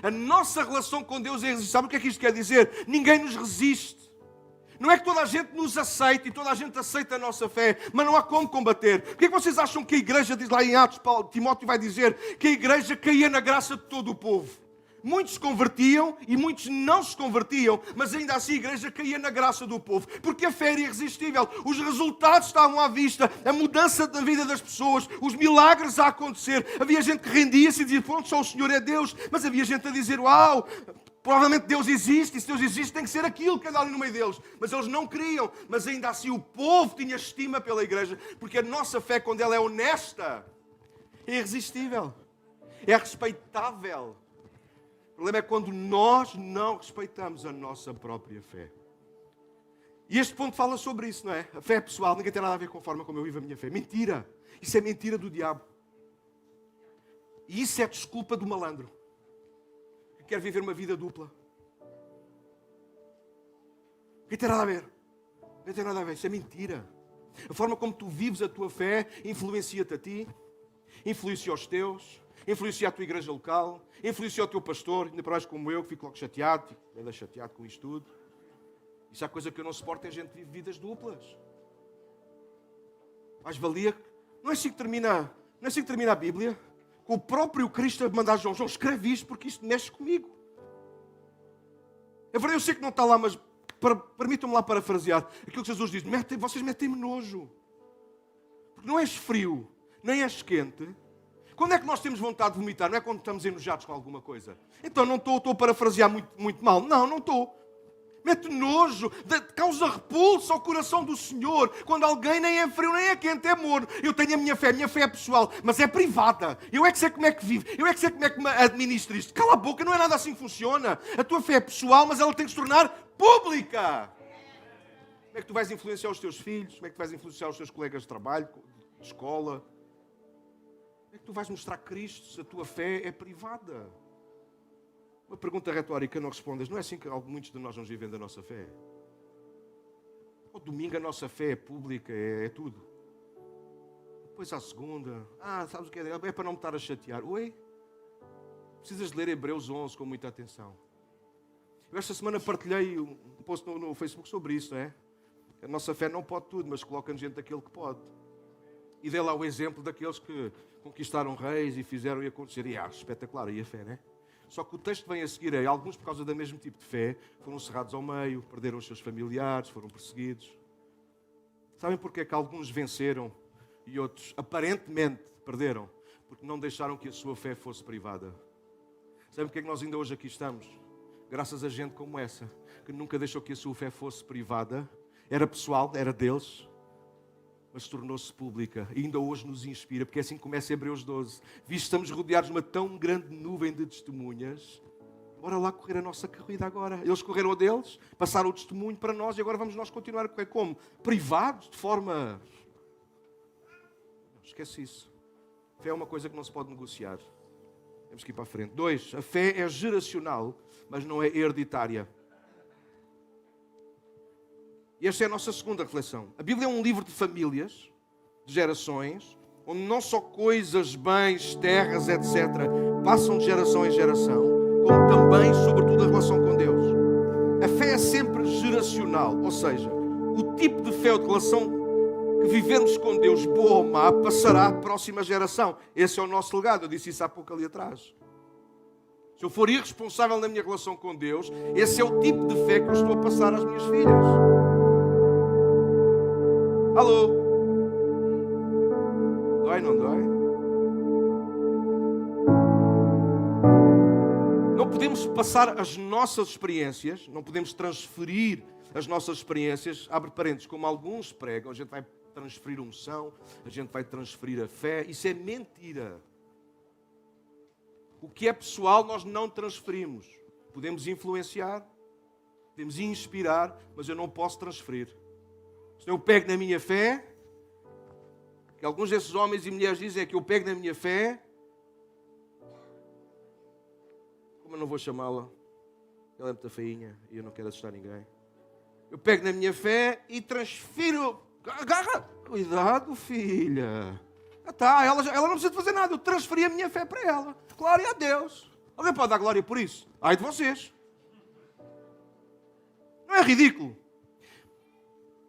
A nossa relação com Deus é irresistível. Sabe o que é que isto quer dizer? Ninguém nos resiste. Não é que toda a gente nos aceita e toda a gente aceita a nossa fé, mas não há como combater. Porquê é que vocês acham que a igreja, diz lá em Atos, Timóteo vai dizer que a igreja caía na graça de todo o povo? Muitos se convertiam e muitos não se convertiam, mas ainda assim a igreja caía na graça do povo, porque a fé era irresistível. Os resultados estavam à vista, a mudança da vida das pessoas, os milagres a acontecer. Havia gente que rendia-se e dizia: pronto, só o Senhor é Deus. Mas havia gente a dizer: uau, provavelmente Deus existe, e se Deus existe tem que ser aquilo que anda ali no meio deles. Mas eles não queriam, mas ainda assim o povo tinha estima pela igreja, porque a nossa fé, quando ela é honesta, é irresistível, é respeitável. O problema é quando nós não respeitamos a nossa própria fé. E este ponto fala sobre isso, não é? A fé é pessoal, ninguém tem nada a ver com a forma como eu vivo a minha fé. Mentira! Isso é mentira do diabo. E isso é desculpa do malandro que quer viver uma vida dupla. Não tem nada a ver. Não tem nada a ver. Isso é mentira. A forma como tu vives a tua fé influencia-te a ti, influencia os teus, influencia a tua igreja local, influencia o teu pastor, ainda para mais como eu, que fico logo chateado, ainda chateado com isto tudo. Isso é a coisa que eu não suporto, é gente que vive vidas duplas. Mais valia. Não é assim que termina a Bíblia? Com o próprio Cristo a mandar João: escreve isto porque isto mexe comigo. É verdade, eu sei que não está lá, mas permitam-me lá parafrasear aquilo que Jesus diz: vocês metem-me nojo. Porque não és frio, nem és quente. Quando é que nós temos vontade de vomitar? Não é quando estamos enojados com alguma coisa. Então não estou a parafrasear muito mal. Não estou. Mete nojo, causa repulsa ao coração do Senhor. Quando alguém nem é frio nem é quente, é morno. Eu tenho a minha fé é pessoal, mas é privada. Eu é que sei como é que vive, eu é que sei como é que me administro isto. Cala a boca, não é nada assim que funciona. A tua fé é pessoal, mas ela tem que se tornar pública. Como é que tu vais influenciar os teus filhos? Como é que tu vais influenciar os teus colegas de trabalho, de escola? Como é que tu vais mostrar Cristo se a tua fé é privada? Uma pergunta retórica não respondes. Não é assim que muitos de nós vamos vivendo a nossa fé? Ao domingo a nossa fé é pública, é tudo. Depois à segunda, sabes o que é? É para não me estar a chatear. Oi? Precisas de ler Hebreus 11 com muita atenção. Eu esta semana partilhei um post no Facebook sobre isso, não é? A nossa fé não pode tudo, mas coloca-nos diante daquele que pode. E dei lá o exemplo daqueles que conquistaram reis e fizeram e acontecer. E espetacular, e a fé, não é? Só que o texto vem a seguir, alguns por causa do mesmo tipo de fé, foram cerrados ao meio, perderam os seus familiares, foram perseguidos. Sabem porque é que alguns venceram e outros aparentemente perderam? Porque não deixaram que a sua fé fosse privada. Sabem porque é que nós ainda hoje aqui estamos? Graças a gente como essa, que nunca deixou que a sua fé fosse privada. Era pessoal, era deles, mas tornou-se pública. E ainda hoje nos inspira, porque é assim que começa Hebreus 12. Visto estamos rodeados de uma tão grande nuvem de testemunhas, bora lá correr a nossa corrida agora. Eles correram a deles, passaram o testemunho para nós e agora vamos nós continuar a correr. Como? Privados, de forma... Não, esquece isso. Fé é uma coisa que não se pode negociar. Temos que ir para a frente. 2. A fé é geracional, mas não é hereditária. E esta é a nossa segunda reflexão. A Bíblia é um livro de famílias, de gerações, onde não só coisas, bens, terras, etc., passam de geração em geração, como também, sobretudo, a relação com Deus. A fé é sempre geracional, ou seja, o tipo de fé ou de relação que vivemos com Deus, boa ou má, passará à próxima geração. Esse é o nosso legado. Eu disse isso há pouco ali atrás. Se eu for irresponsável na minha relação com Deus, esse é o tipo de fé que eu estou a passar às minhas filhas. Alô? Dói, não dói? Não podemos passar as nossas experiências, não podemos transferir as nossas experiências, abre parênteses, como alguns pregam, a gente vai transferir a unção, a gente vai transferir a fé, isso é mentira. O que é pessoal nós não transferimos. Podemos influenciar, podemos inspirar, mas eu não posso transferir. Se eu pego na minha fé, que alguns desses homens e mulheres dizem é que eu pego na minha fé, como eu não vou chamá-la? Ela é muito feinha e eu não quero assustar ninguém. Eu pego na minha fé e transfiro. Agarra! Cuidado, filha. Ela não precisa de fazer nada. Eu transferi a minha fé para ela. Glória a Deus. Alguém pode dar glória por isso? Ai de vocês. Não é ridículo?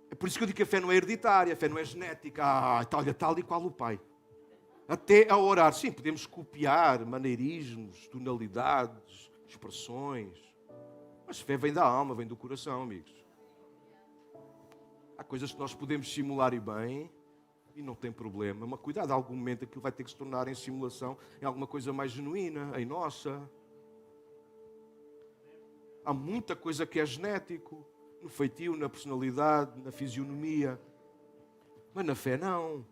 É por isso que eu digo que a fé não é hereditária, a fé não é genética. Olha, tal e qual o pai. Até a orar. Sim, podemos copiar maneirismos, tonalidades, expressões. Mas fé vem da alma, vem do coração, amigos. Há coisas que nós podemos simular e bem e não tem problema. Mas cuidado, a algum momento aquilo vai ter que se tornar em simulação em alguma coisa mais genuína, em nossa. Há muita coisa que é genético, no feitio, na personalidade, na fisionomia. Mas na fé não.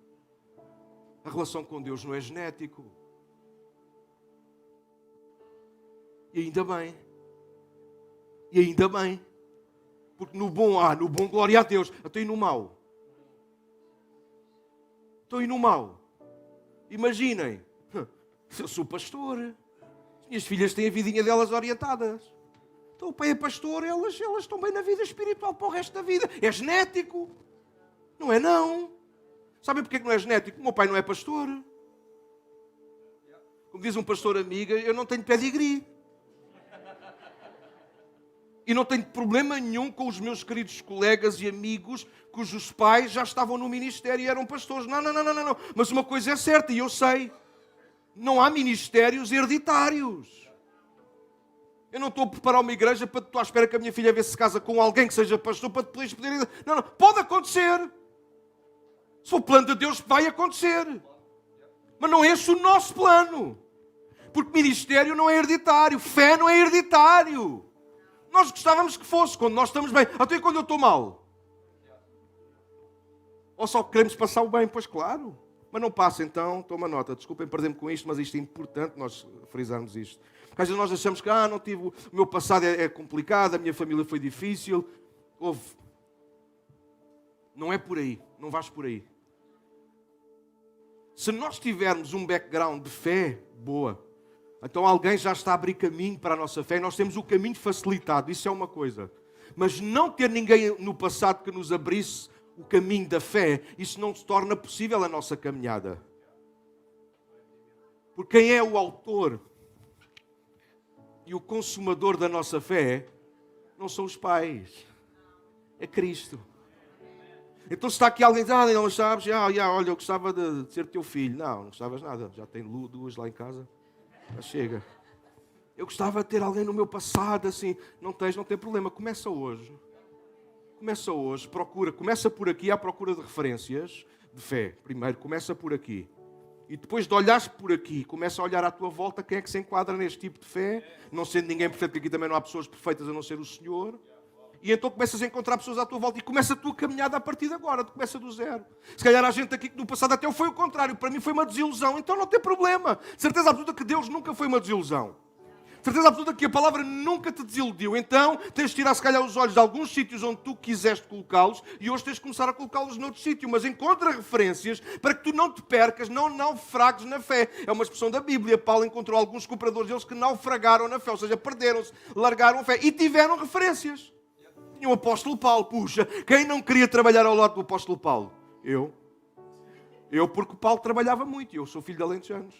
A relação com Deus não é genético. E ainda bem. E ainda bem. Porque no bom, glória a Deus. Até e no mau. Estou e no mau. Imaginem. Eu sou pastor. As minhas filhas têm a vidinha delas orientadas. Então o pai é pastor, elas estão bem na vida espiritual para o resto da vida. É genético. Não é não. Sabem porque é que não é genético? O meu pai não é pastor. Como diz um pastor amiga, eu não tenho pedigree. E não tenho problema nenhum com os meus queridos colegas e amigos cujos pais já estavam no ministério e eram pastores. Não. Mas uma coisa é certa e eu sei. Não há ministérios hereditários. Eu não estou a preparar uma igreja para estou à espera que a minha filha se casa com alguém que seja pastor para depois poder... Não. Pode acontecer. Se for o plano de Deus, vai acontecer. Mas não é esse o nosso plano. Porque ministério não é hereditário. Fé não é hereditário. Nós gostávamos que fosse, quando nós estamos bem. Até quando eu estou mal. Ou só queremos passar o bem? Pois claro. Mas não passa então, toma nota. Desculpem perder-me com isto, mas isto é importante nós frisarmos isto. Porque às vezes nós achamos que não tive, o meu passado é complicado, a minha família foi difícil. Não é por aí, não vais por aí. Se nós tivermos um background de fé boa, então alguém já está a abrir caminho para a nossa fé e nós temos o caminho facilitado, isso é uma coisa. Mas não ter ninguém no passado que nos abrisse o caminho da fé, isso não se torna possível a nossa caminhada. Porque quem é o autor e o consumador da nossa fé não são os pais, é Cristo. Então se está aqui alguém que diz, não sabes, olha, eu gostava de ser teu filho. Não gostavas nada, já tem duas lá em casa, já chega. Eu gostava de ter alguém no meu passado, assim, não tem problema, começa hoje, procura, começa por aqui à procura de referências de fé, primeiro, começa por aqui. E depois de olhares por aqui, começa a olhar à tua volta quem é que se enquadra neste tipo de fé, não sendo ninguém perfeito, porque aqui também não há pessoas perfeitas a não ser o Senhor. E então começas a encontrar pessoas à tua volta e começa a tua caminhada a partir de agora, tu começa do zero. Se calhar há gente aqui que no passado até foi o contrário, para mim foi uma desilusão, então não tem problema. Certeza absoluta que Deus nunca foi uma desilusão. Certeza absoluta que a palavra nunca te desiludiu. Então tens de tirar se calhar os olhos de alguns sítios onde tu quiseste colocá-los e hoje tens de começar a colocá-los noutro sítio. Mas encontra referências para que tu não te percas, não naufragues na fé. É uma expressão da Bíblia. Paulo encontrou alguns cooperadores deles que naufragaram na fé, ou seja, perderam-se, largaram a fé e tiveram referências. Tinha o apóstolo Paulo, puxa, quem não queria trabalhar ao lado do apóstolo Paulo? Eu porque o Paulo trabalhava muito, eu sou filho de alentejanos.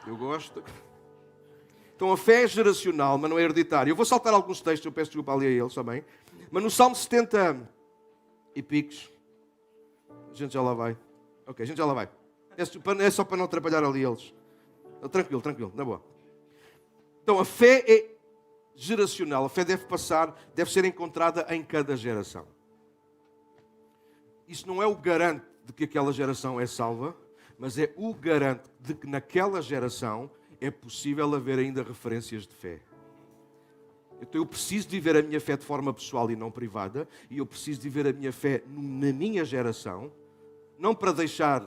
Eu gosto. Então a fé é geracional, mas não é hereditária. Eu vou saltar alguns textos, eu peço desculpa ali a eles também. Mas no Salmo 70 e picos, a gente já lá vai. Ok, a gente já lá vai. É só para não atrapalhar ali eles. Tranquilo, na boa. Então a fé é geracional. A fé deve ser encontrada em cada geração. Isso não é o garante de que aquela geração é salva, mas é o garante de que naquela geração é possível haver ainda referências de fé. Então eu preciso de viver a minha fé de forma pessoal e não privada, e eu preciso de viver a minha fé na minha geração, não para deixar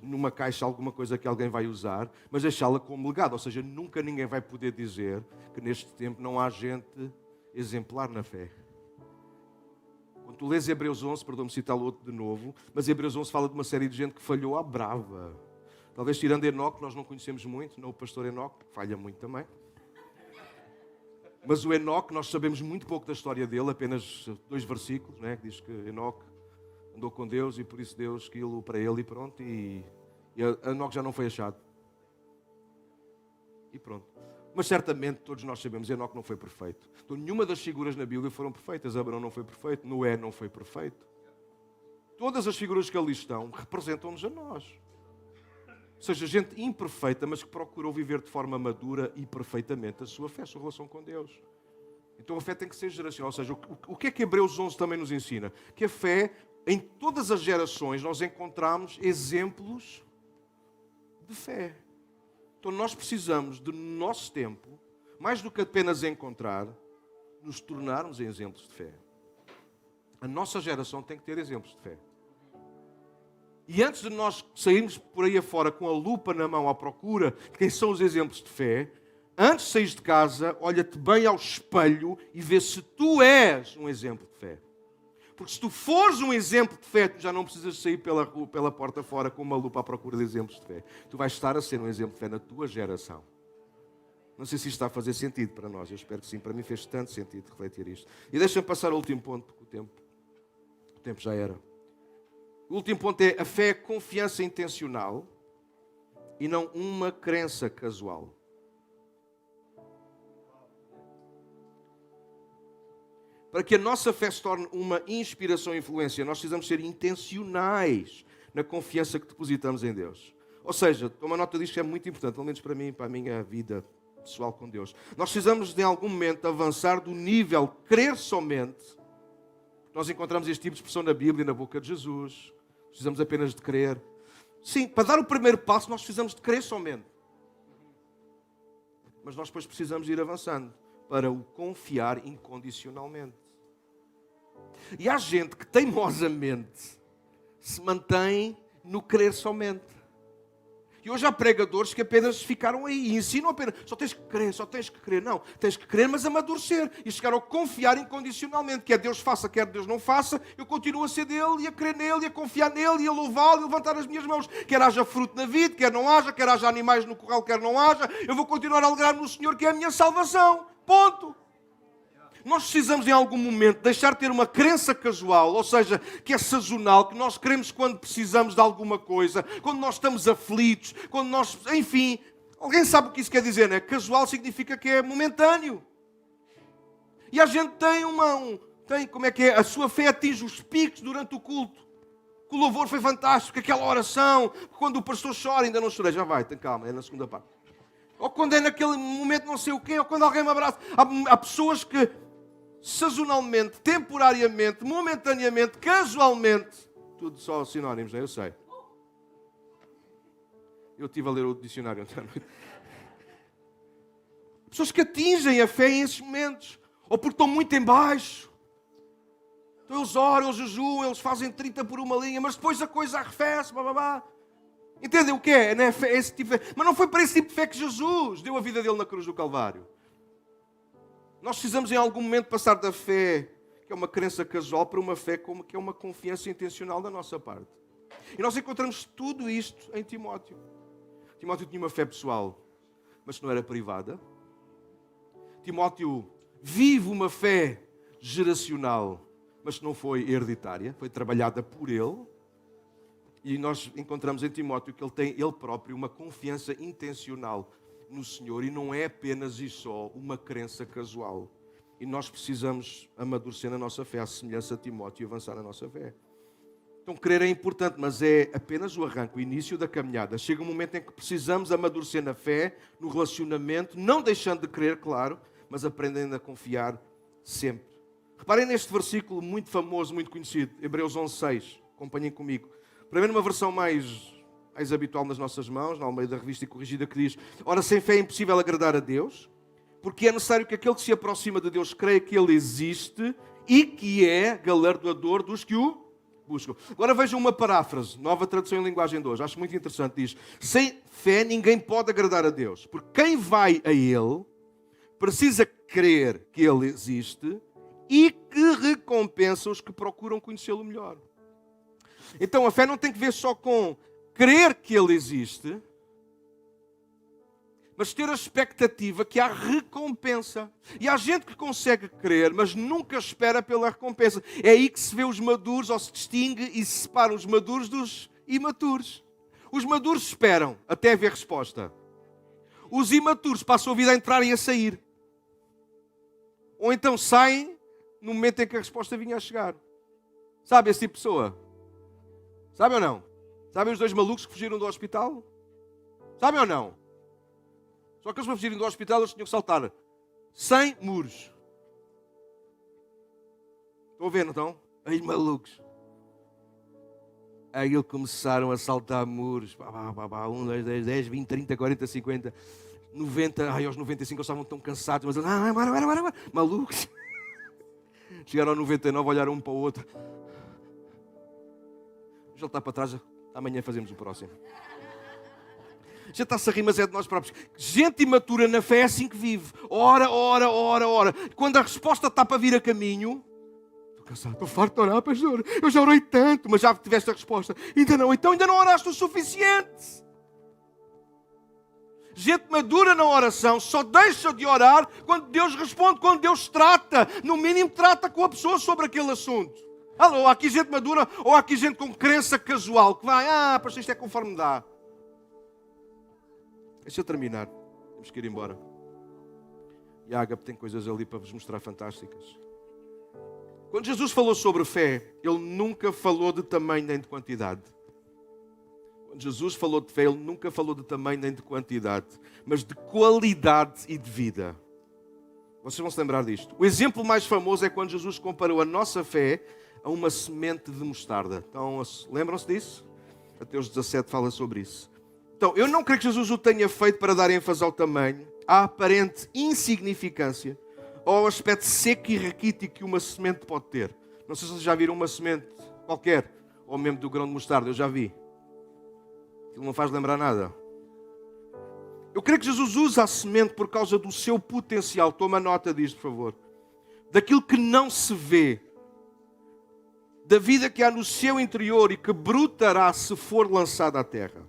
numa caixa alguma coisa que alguém vai usar, mas deixá-la como legado. Ou seja, nunca ninguém vai poder dizer que neste tempo não há gente exemplar na fé. Quando tu lês Hebreus 11, perdoa-me citá-lo outro de novo, mas Hebreus 11 fala de uma série de gente que falhou à brava. Talvez tirando Enoque, nós não conhecemos muito, não o pastor Enoque, falha muito também. Mas o Enoque, nós sabemos muito pouco da história dele, apenas 2 versículos, né, que diz que Enoque andou com Deus e por isso Deus esquilo para ele e pronto. E Enoque já não foi achado. E pronto. Mas certamente todos nós sabemos, Enoque não foi perfeito. Então, nenhuma das figuras na Bíblia foram perfeitas. Abraão não foi perfeito, Noé não foi perfeito. Todas as figuras que ali estão representam-nos a nós. Ou seja, gente imperfeita, mas que procurou viver de forma madura e perfeitamente a sua fé, a sua relação com Deus. Então a fé tem que ser geracional. Ou seja, o que é que Hebreus 11 também nos ensina? Que a fé, em todas as gerações, nós encontramos exemplos de fé. Então nós precisamos, do nosso tempo, mais do que apenas encontrar, nos tornarmos em exemplos de fé. A nossa geração tem que ter exemplos de fé. E antes de nós sairmos por aí afora com a lupa na mão à procura de quem são os exemplos de fé, antes de sair de casa, olha-te bem ao espelho e vê se tu és um exemplo de fé. Porque se tu fores um exemplo de fé, tu já não precisas sair pela porta fora com uma lupa à procura de exemplos de fé. Tu vais estar a ser um exemplo de fé na tua geração. Não sei se isto está a fazer sentido para nós. Eu espero que sim. Para mim fez tanto sentido refletir isto. E deixa-me passar ao último ponto, porque o tempo já era. O último ponto é: a fé é confiança intencional e não uma crença casual. Para que a nossa fé se torne uma inspiração e influência, nós precisamos ser intencionais na confiança que depositamos em Deus. Ou seja, uma nota disto que é muito importante, pelo menos para mim, para a minha vida pessoal com Deus. Nós precisamos, de algum momento, avançar do nível crer somente. Nós encontramos este tipo de expressão na Bíblia, na boca de Jesus. Precisamos apenas de crer. Sim, para dar o primeiro passo, nós precisamos de crer somente. Mas nós depois precisamos ir avançando. para o confiar incondicionalmente. E há gente que teimosamente se mantém no crer somente. E hoje há pregadores que apenas ficaram aí e ensinam apenas, só tens que crer, só tens que crer. Não, tens que crer, mas amadurecer e chegar ao confiar incondicionalmente. Quer Deus faça, quer Deus não faça, eu continuo a ser dele e a crer nele e a confiar nele e a louvá-lo e levantar as minhas mãos. Quer haja fruto na vida, quer haja animais no corral, quer não haja, eu vou continuar a alegrar-me no Senhor, que é a minha salvação. Ponto. Nós precisamos em algum momento deixar de ter uma crença casual, ou seja, que é sazonal, que nós queremos quando precisamos de alguma coisa, quando nós estamos aflitos, quando nós, enfim, alguém sabe o que isso quer dizer, não é? Casual significa que é momentâneo. E a gente tem como é que é? A sua fé atinge os picos durante o culto. O louvor foi fantástico, aquela oração, quando o pastor chora, ainda não chorei, já vai, tem calma, é na segunda parte. Ou quando é naquele momento não sei o quê, ou quando alguém me abraça. Há pessoas que sazonalmente, temporariamente, momentaneamente, casualmente, tudo só sinónimos, não é? Eu sei. Eu estive a ler o dicionário ontem à noite. Pessoas que atingem a fé em esses momentos, ou porque estão muito em baixo. Então eles oram, eles jejuam, eles fazem 30 por uma linha, mas depois a coisa arrefece, blá. Entendem o que é? Não é esse tipo de fé. Mas não foi para esse tipo de fé que Jesus deu a vida dele na cruz do Calvário. Nós precisamos em algum momento passar da fé, que é uma crença casual, para uma fé que é uma confiança intencional da nossa parte. E nós encontramos tudo isto em Timóteo. Timóteo tinha uma fé pessoal, mas não era privada. Timóteo vive uma fé geracional, mas não foi hereditária, foi trabalhada por ele. E nós encontramos em Timóteo que ele tem ele próprio uma confiança intencional no Senhor e não é apenas e só uma crença casual. E nós precisamos amadurecer na nossa fé, à semelhança de Timóteo, e avançar na nossa fé. Então, crer é importante, mas é apenas o arranque, o início da caminhada. Chega um momento em que precisamos amadurecer na fé, no relacionamento, não deixando de crer, claro, mas aprendendo a confiar sempre. Reparem neste versículo muito famoso, muito conhecido, Hebreus 11:6. Acompanhem comigo. Primeiro, uma versão mais habitual nas nossas mãos, na Almeida Revista e Corrigida, que diz: ora, sem fé é impossível agradar a Deus, porque é necessário que aquele que se aproxima de Deus creia que Ele existe e que é galardoador dos que o buscam. Agora vejam uma paráfrase, nova tradução em linguagem de hoje, acho muito interessante, diz: sem fé ninguém pode agradar a Deus, porque quem vai a Ele precisa crer que Ele existe e que recompensa os que procuram conhecê-lo melhor. Então a fé não tem que ver só com crer que Ele existe, mas ter a expectativa que há recompensa. E há gente que consegue crer, mas nunca espera pela recompensa. É aí que se vê os maduros, ou se distingue e se separa os maduros dos imaturos. Os maduros esperam até haver resposta. Os imaturos passam a vida a entrar e a sair. Ou então saem no momento em que a resposta vinha a chegar. Sabe esse tipo de pessoa? Sabe ou não? Sabem os dois malucos que fugiram do hospital? Sabem ou não? Só que eles para fugirem do hospital eles tinham que saltar 100 muros. Estão a ver, não estão? Aí malucos. Aí eles começaram a saltar muros. 1, 2, 3, 10, 20, 30, 40, 50, 90. Ai, aos 95 eles estavam tão cansados. Mas bora. Malucos. Chegaram ao 99, olharam um para o outro. Já está para trás. Amanhã fazemos o próximo. Já está-se a rir, mas é de nós próprios. Gente imatura na fé é assim que vive. Ora. Quando a resposta está para vir a caminho, estou cansado, estou farto de orar, pastor. Eu já orei tanto, mas já tiveste a resposta. Ainda não, então ainda não oraste o suficiente. Gente madura na oração só deixa de orar quando Deus responde, quando Deus trata. No mínimo trata com a pessoa sobre aquele assunto. Alô, há aqui gente madura ou há aqui gente com crença casual que vai, pastor, isto é conforme dá. Deixa eu terminar. Temos que ir embora. E a Ágape tem coisas ali para vos mostrar fantásticas. Quando Jesus falou sobre fé, Ele nunca falou de tamanho nem de quantidade. Quando Jesus falou de fé, Ele nunca falou de tamanho nem de quantidade, mas de qualidade e de vida. Vocês vão se lembrar disto. O exemplo mais famoso é quando Jesus comparou a nossa fé a uma semente de mostarda. Então, lembram-se disso? Mateus 17 fala sobre isso. Então, eu não creio que Jesus o tenha feito para dar ênfase ao tamanho, à aparente insignificância, ao aspecto seco e raquítico que uma semente pode ter. Não sei se vocês já viram uma semente qualquer, ou mesmo do grão de mostarda, eu já vi. Aquilo não faz lembrar nada. Eu creio que Jesus usa a semente por causa do seu potencial. Toma nota disto, por favor. Daquilo que não se vê. Da vida que há no seu interior e que brotará se for lançada à terra.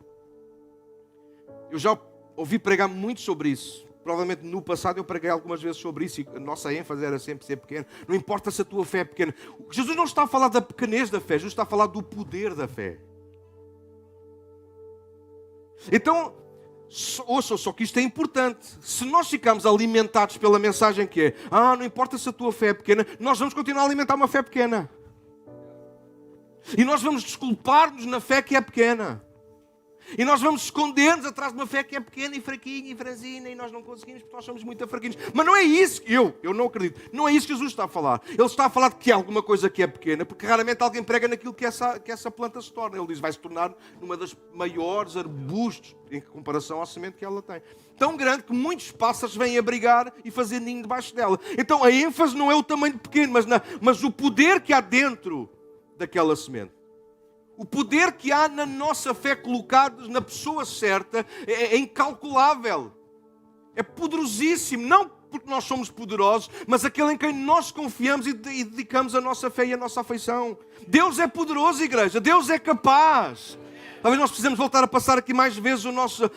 Eu já ouvi pregar muito sobre isso. Provavelmente no passado eu preguei algumas vezes sobre isso e a nossa ênfase era sempre ser pequeno. Não importa se a tua fé é pequena. Jesus não está a falar da pequenez da fé, Jesus está a falar do poder da fé. Então, ouça, só que isto é importante. Se nós ficarmos alimentados pela mensagem que é, não importa se a tua fé é pequena, nós vamos continuar a alimentar uma fé pequena. E nós vamos desculpar-nos na fé que é pequena. E nós vamos esconder-nos atrás de uma fé que é pequena e fraquinha e franzina e nós não conseguimos porque nós somos muito fraquinhos. Mas não é isso que eu não acredito. Não é isso que Jesus está a falar. Ele está a falar de que há alguma coisa que é pequena, porque raramente alguém prega naquilo que essa planta se torna. Ele diz, vai se tornar numa das maiores arbustos em comparação à semente que ela tem. Tão grande que muitos pássaros vêm abrigar e fazer ninho debaixo dela. Então a ênfase não é o tamanho pequeno, mas o poder que há dentro daquela semente. O poder que há na nossa fé colocado na pessoa certa é incalculável. É poderosíssimo. Não porque nós somos poderosos, mas aquele em quem nós confiamos e dedicamos a nossa fé e a nossa afeição. Deus é poderoso, igreja. Deus é capaz. Talvez nós precisemos voltar a passar aqui mais vezes o nosso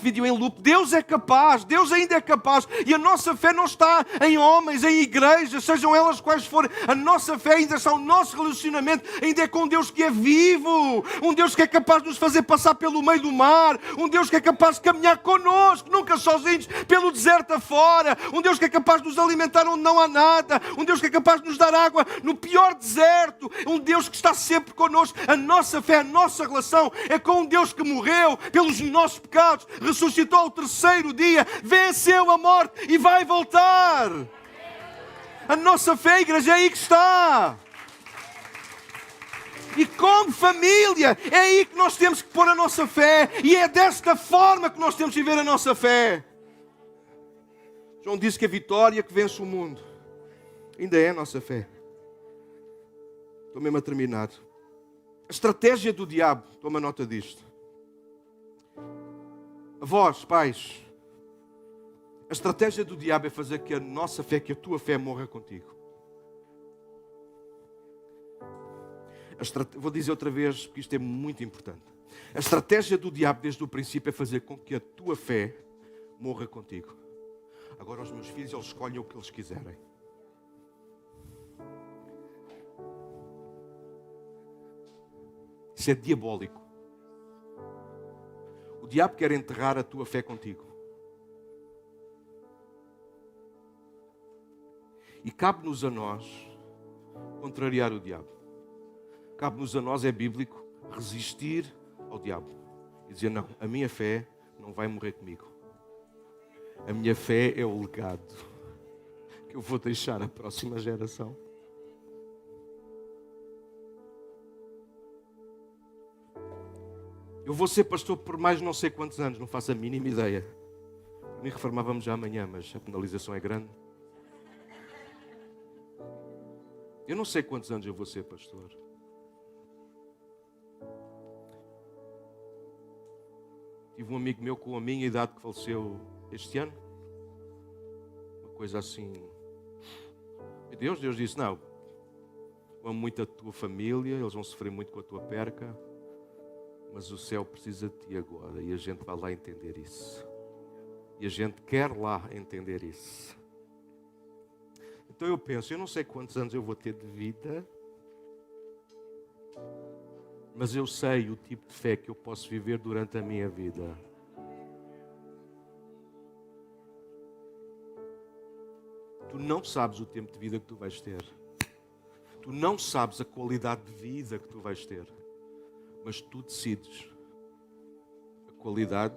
vídeo em loop. Deus é capaz, Deus ainda é capaz. E a nossa fé não está em homens, em igrejas, sejam elas quais forem. A nossa fé ainda está, o nosso relacionamento ainda é com Deus que é vivo. Um Deus que é capaz de nos fazer passar pelo meio do mar. Um Deus que é capaz de caminhar connosco, nunca sozinhos, pelo deserto afora. Um Deus que é capaz de nos alimentar onde não há nada. Um Deus que é capaz de nos dar água no pior deserto. Um Deus que está sempre connosco. A nossa fé, a nossa relação é com um Deus que morreu pelos nossos pecados, ressuscitou ao terceiro dia, venceu a morte e vai voltar. A nossa fé, igreja, é aí que está. E como família, é aí que nós temos que pôr a nossa fé. E é desta forma que nós temos que viver a nossa fé. João disse que a vitória que vence o mundo ainda é a nossa fé. Estou mesmo a terminar. A estratégia do diabo, toma nota disto. A vós, pais, a estratégia do diabo é fazer que a nossa fé, que a tua fé morra contigo. Vou dizer outra vez, porque isto é muito importante. A estratégia do diabo desde o princípio é fazer com que a tua fé morra contigo. Agora os meus filhos, eles escolhem o que eles quiserem. Isso é diabólico. O diabo quer enterrar a tua fé contigo. E cabe-nos a nós contrariar o diabo. Cabe-nos a nós, é bíblico, resistir ao diabo. E dizer, não, a minha fé não vai morrer comigo. A minha fé é o legado que eu vou deixar à próxima geração. Eu vou ser pastor por mais não sei quantos anos, não faço a mínima ideia. Me reformávamos já amanhã, mas a penalização é grande. Eu não sei quantos anos eu vou ser pastor. Tive um amigo meu com a minha idade que faleceu este ano. Uma coisa assim. E Deus disse, não, eu amo muito a tua família, eles vão sofrer muito com a tua perca. Mas o céu precisa de ti agora e a gente vai lá entender isso. E a gente quer lá entender isso. Então eu penso, eu não sei quantos anos eu vou ter de vida, mas eu sei o tipo de fé que eu posso viver durante a minha vida. Tu não sabes o tempo de vida que tu vais ter. Tu não sabes a qualidade de vida que tu vais ter. Mas tu decides a qualidade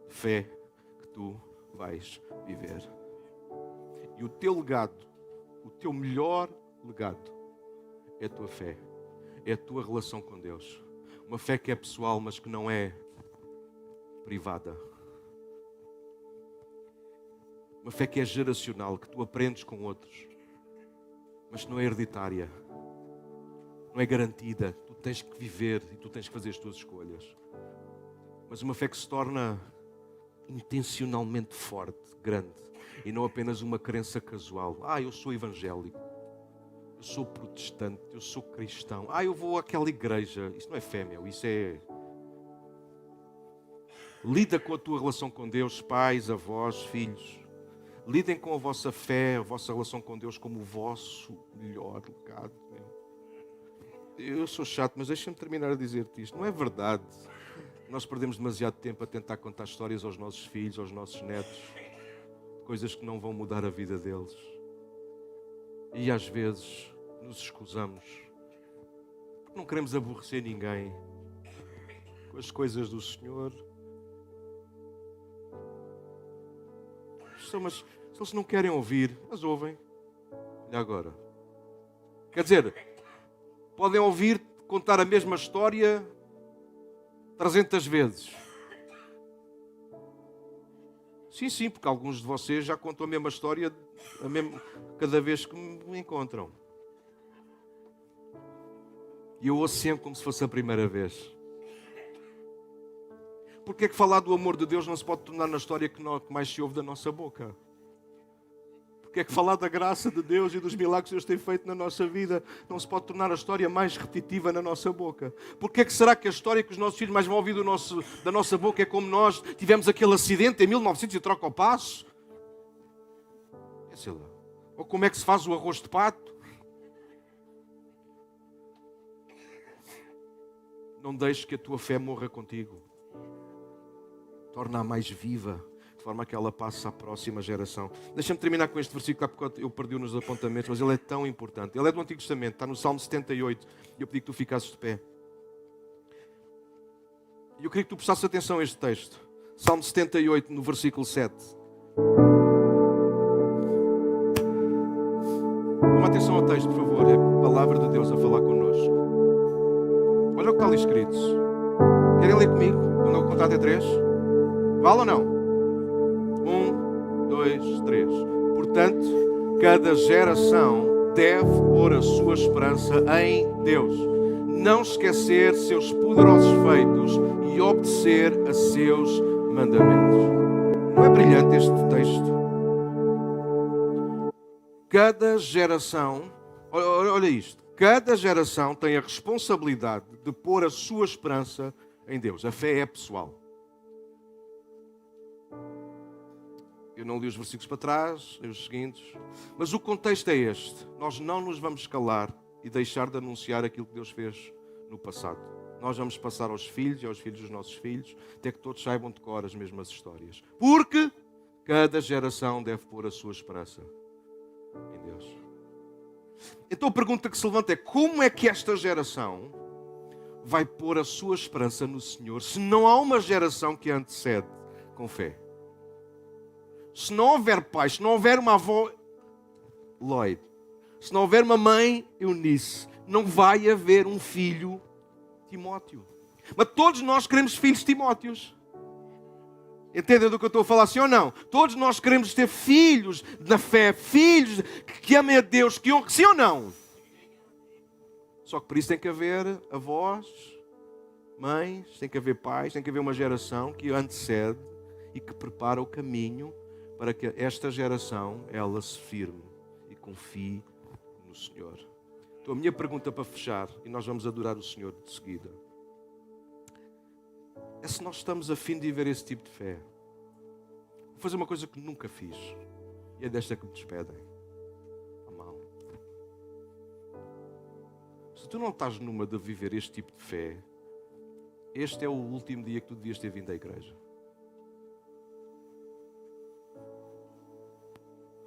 de fé que tu vais viver. E o teu legado, o teu melhor legado, é a tua fé. É a tua relação com Deus. Uma fé que é pessoal, mas que não é privada. Uma fé que é geracional, que tu aprendes com outros, mas que não é hereditária, não é garantida. Tu tens que viver e tu tens que fazer as tuas escolhas. Mas uma fé que se torna intencionalmente forte, grande, e não apenas uma crença casual. Eu sou evangélico, eu sou protestante, eu sou cristão, eu vou àquela igreja. Isso não é fé, meu, isso é... Lida com a tua relação com Deus, pais, avós, filhos. Lidem com a vossa fé, a vossa relação com Deus como o vosso melhor legado. Eu sou chato, mas deixa-me terminar a dizer-te isto. Não é verdade. Nós perdemos demasiado tempo a tentar contar histórias aos nossos filhos, aos nossos netos. Coisas que não vão mudar a vida deles. E às vezes nos escusamos. Porque não queremos aborrecer ninguém com as coisas do Senhor. Mas se eles não querem ouvir, mas ouvem. E agora? Quer dizer, podem ouvir contar a mesma história 300 vezes. Sim, porque alguns de vocês já contam a mesma história cada vez que me encontram. E eu ouço sempre como se fosse a primeira vez. Porque é que falar do amor de Deus não se pode tornar na história que mais se ouve da nossa boca? Porque é que falar da graça de Deus e dos milagres que Deus tem feito na nossa vida não se pode tornar a história mais repetitiva na nossa boca? Porque é que será que a história que os nossos filhos mais vão ouvir da nossa boca é como nós tivemos aquele acidente em 1900 e troca o passo? Sei lá. Ou como é que se faz o arroz de pato? Não deixes que a tua fé morra contigo. Torna-a mais viva, de forma que ela passe à próxima geração. Deixa-me terminar com este versículo, porque eu perdi-o nos apontamentos, mas ele é tão importante. Ele é do Antigo Testamento, está no Salmo 78. E eu pedi que tu ficasses de pé. E eu queria que tu prestasses atenção a este texto. Salmo 78, no versículo 7. Toma atenção ao texto, por favor. É a palavra de Deus a falar connosco. Olha o que está ali escrito. Querem ler comigo? Quando eu contar até 3? Vale ou não? 1, 2, 3. Portanto, cada geração deve pôr a sua esperança em Deus. Não esquecer seus poderosos feitos e obedecer a seus mandamentos. Não é brilhante este texto? Cada geração, olha isto, cada geração tem a responsabilidade de pôr a sua esperança em Deus. A fé é pessoal. Eu não li os versículos para trás, li os seguintes. Mas o contexto é este. Nós não nos vamos calar e deixar de anunciar aquilo que Deus fez no passado. Nós vamos passar aos filhos e aos filhos dos nossos filhos, até que todos saibam de cor as mesmas histórias. Porque cada geração deve pôr a sua esperança em Deus. Então a pergunta que se levanta é: como é que esta geração vai pôr a sua esperança no Senhor se não há uma geração que a antecede com fé? Se não houver pai, se não houver uma avó Lloyd, se não houver uma mãe Eunice, não vai haver um filho Timóteo. Mas todos nós queremos filhos Timóteos. Entendem do que eu estou a falar, sim ou não? Todos nós queremos ter filhos na fé, filhos que amem a Deus, que honrem, sim ou não? Só que por isso tem que haver avós, mães, tem que haver pais, tem que haver uma geração que antecede e que prepara o caminho para que esta geração, ela se firme e confie no Senhor. Então a minha pergunta para fechar, e nós vamos adorar o Senhor de seguida, é se nós estamos a fim de viver esse tipo de fé. Vou fazer uma coisa que nunca fiz, e é desta que me despedem. A mão. Se tu não estás numa de viver este tipo de fé, este é o último dia que tu devias ter vindo à igreja.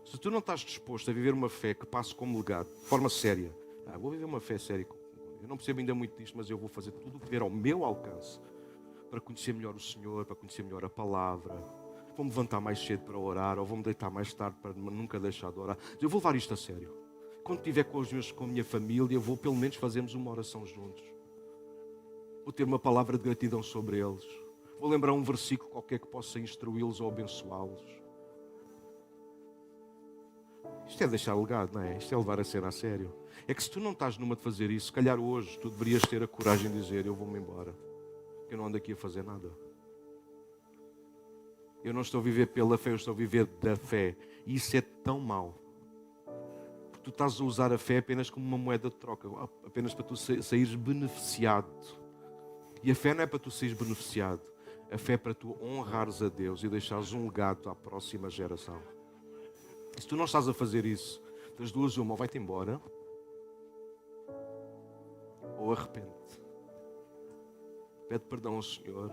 Se tu não estás disposto a viver uma fé que passe como legado, de forma séria, vou viver uma fé séria, eu não percebo ainda muito disto, mas eu vou fazer tudo o que tiver ao meu alcance para conhecer melhor o Senhor, para conhecer melhor a palavra. Vou-me levantar mais cedo para orar, ou vou-me deitar mais tarde para nunca deixar de orar. Eu vou levar isto a sério. Quando estiver com a minha família, vou pelo menos fazermos uma oração juntos. Vou ter uma palavra de gratidão sobre eles. Vou lembrar um versículo qualquer que possa instruí-los ou abençoá-los. Isto é deixar legado, não é? Isto é levar a cena a sério. É que se tu não estás numa de fazer isso, se calhar hoje tu deverias ter a coragem de dizer: eu vou-me embora, porque eu não ando aqui a fazer nada. Eu não estou a viver pela fé, eu estou a viver da fé. E isso é tão mau. Porque tu estás a usar a fé apenas como uma moeda de troca, apenas para tu saíres beneficiado. E a fé não é para tu saíres beneficiado. A fé é para tu honrares a Deus e deixares um legado à próxima geração. E se tu não estás a fazer isso, das duas uma, ou vai-te embora, ou arrepende-te. Pede perdão ao Senhor.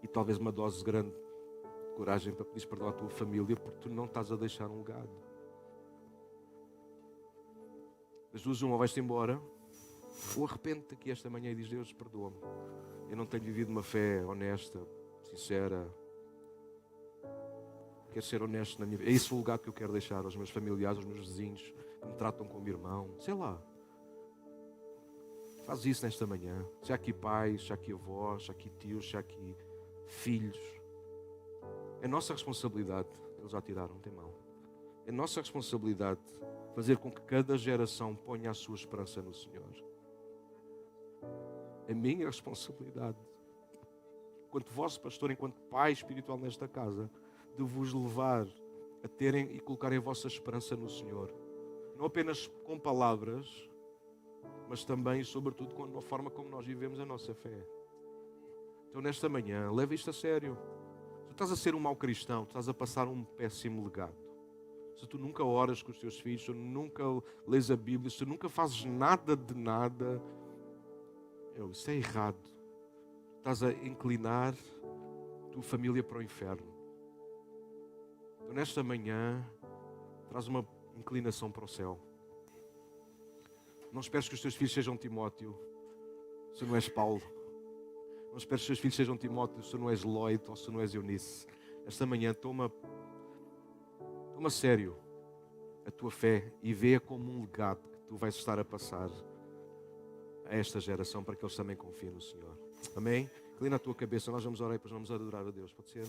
E talvez uma dose grande de coragem para pedir perdão à tua família, porque tu não estás a deixar um legado. Das duas uma, ou vais-te embora, ou arrepende-te aqui esta manhã e diz: Deus, perdoa-me. Eu não tenho vivido uma fé honesta, sincera. Quero ser honesto na minha vida. É esse o legado que eu quero deixar aos meus familiares, aos meus vizinhos, que me tratam como irmão. Sei lá. Faz isso nesta manhã. Se há aqui pais, se há aqui avós, se há aqui tios, se há aqui filhos. É nossa responsabilidade. Eles já tiraram, não tem mal. É nossa responsabilidade fazer com que cada geração ponha a sua esperança no Senhor. É minha responsabilidade, enquanto vosso pastor, enquanto pai espiritual nesta casa, de vos levar a terem e colocarem a vossa esperança no Senhor. Não apenas com palavras, mas também e sobretudo com a forma como nós vivemos a nossa fé. Então nesta manhã, leva isto a sério. Tu estás a ser um mau cristão, tu estás a passar um péssimo legado. Se tu nunca oras com os teus filhos, se tu nunca lês a Bíblia, se tu nunca fazes nada de nada, isso é errado. Estás a inclinar a tua família para o inferno. Então nesta manhã, traz uma inclinação para o céu. Não esperes que os teus filhos sejam Timóteo, se não és Paulo. Não esperes que os teus filhos sejam Timóteo, se não és Lloyd ou se não és Eunice. Esta manhã toma a sério a tua fé e vê-a como um legado que tu vais estar a passar a esta geração para que eles também confiem no Senhor. Amém? Inclina a tua cabeça, nós vamos orar e depois vamos adorar a Deus. Pode ser?